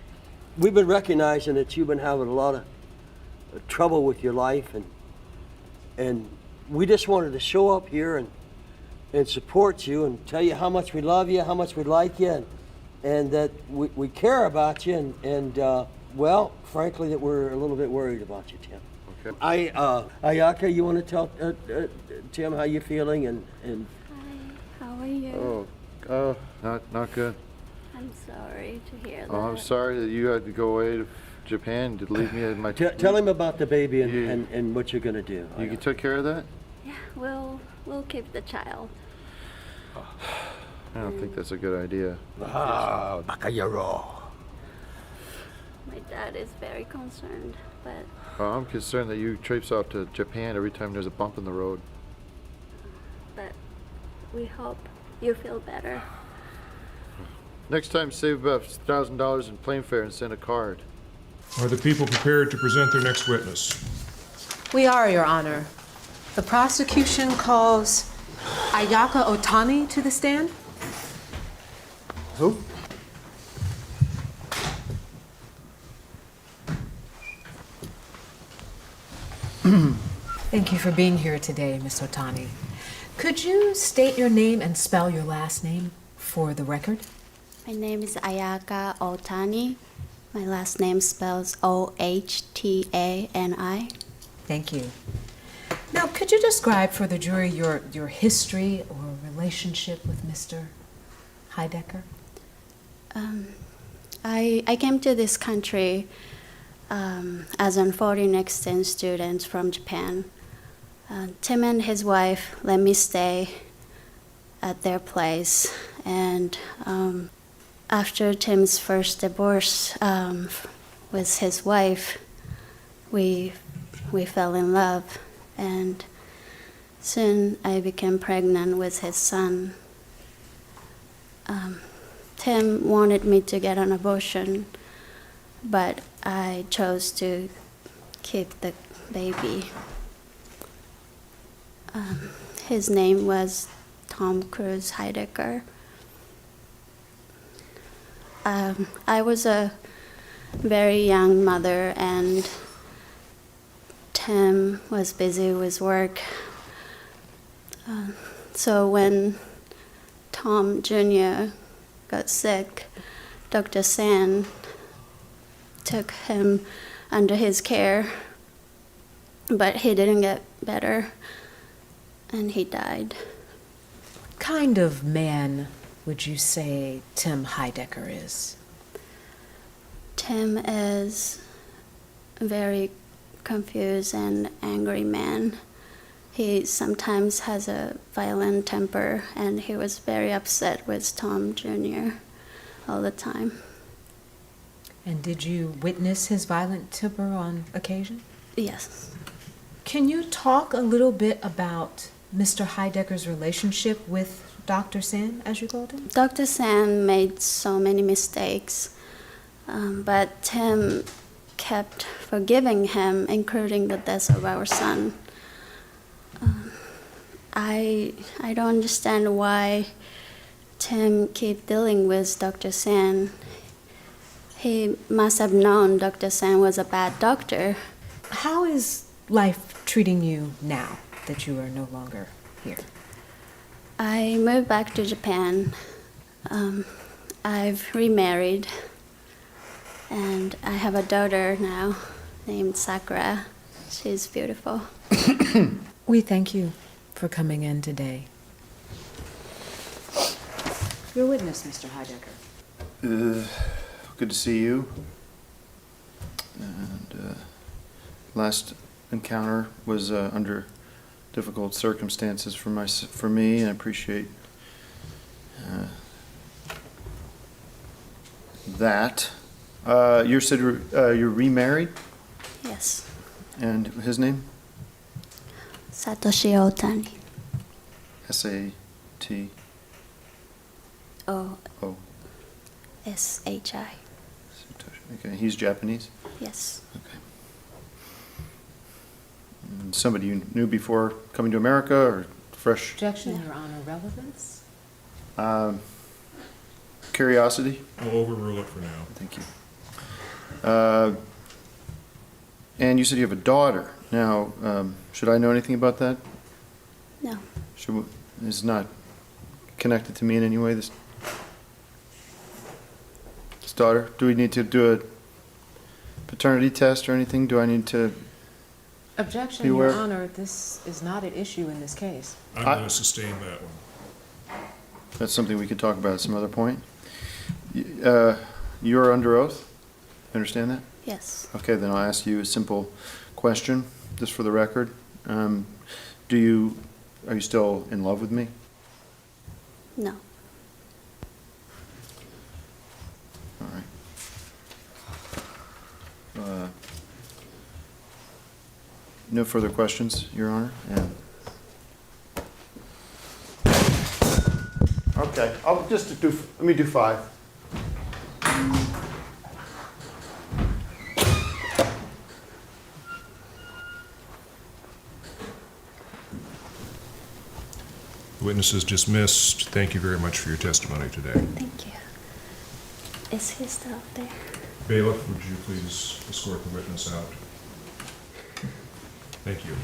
we've been recognizing that you've been having a lot of trouble with your life, and we just wanted to show up here and support you and tell you how much we love you, how much we like you, and that we care about you, and frankly, that we're a little bit worried about you, Tim. Okay. Ayaka, you want to tell Tim how you're feeling and Hi, how are you? Not good. I'm sorry to hear that. Oh, I'm sorry that you had to go away to Japan to leave me at my. Tell him about the baby and what you're gonna do. You took care of that? Yeah, we'll keep the child. I don't think that's a good idea. Ah, bakayaro. My dad is very concerned, but I'm concerned that you traipse off to Japan every time there's a bump in the road. we hope you feel better. Next time, save about $1,000 in plane fare and send a card. Are the people prepared to present their next witness? We are, Your Honor. The prosecution calls Ayaka Owaki to the stand. Who? Thank you for being here today, Ms. Otani. Could you state your name and spell your last name for the record? My name is Ayaka Owaki. My last name spells Ohtani. Thank you. Now, could you describe for the jury your history or relationship with Mr. Heidecker? I came to this country as a foreign exchange student from Japan. Tim and his wife let me stay at their place, and after Tim's first divorce with his wife, we fell in love, and soon I became pregnant with his son. Tim wanted me to get an abortion, but I chose to keep the baby. His name was Tom Cruise Heidecker. I was a very young mother, and Tim was busy with work. So when Tom Jr. got sick, Dr. San took him under his care, but he didn't get better, and he died. What kind of man would you say Tim Heidecker is? Tim is a very confused and angry man. He sometimes has a violent temper, and he was very upset with Tom Jr. all the time. And did you witness his violent temper on occasion? Yes. Can you talk a little bit about Mr. Heidecker's relationship with Dr. San, as you called him? Dr. San made so many mistakes, but Tim kept forgiving him, including the death of our son. I don't understand why Tim keep dealing with Dr. San. He must have known Dr. San was a bad doctor. How is life treating you now that you are no longer here? I moved back to Japan. I've remarried, and I have a daughter now named Sakura. She's beautiful. We thank you for coming in today. Your witness, Mr. Heidecker. Good to see you. And last encounter was under difficult circumstances for me, and I appreciate that. You said you're remarried? Yes. And his name? Satoshi Otani. S-A-T. O-S-H-I. Okay, he's Japanese? Yes. Okay. And somebody you knew before coming to America, or fresh? Objection, Your Honor. Relevance? Curiosity? I'll overrule it for now. Thank you. And you said you have a daughter. Now, should I know anything about that? No. It's not connected to me in any way, this daughter? Do we need to do a paternity test or anything? Do I need to Objection, be aware? Your Honor. This is not at issue in this case. I'm going to sustain that one. That's something we could talk about at some other point. You're under oath? Understand that? Yes. Okay, then I'll ask you a simple question, just for the record. Are you still in love with me? No. All right. No further questions, Your Honor? And okay, I'll just do, let me do 5. Witness is dismissed. Thank you very much for your testimony today. Thank you. Is he still up there? Bailiff, would you please escort the witness out? Thank you.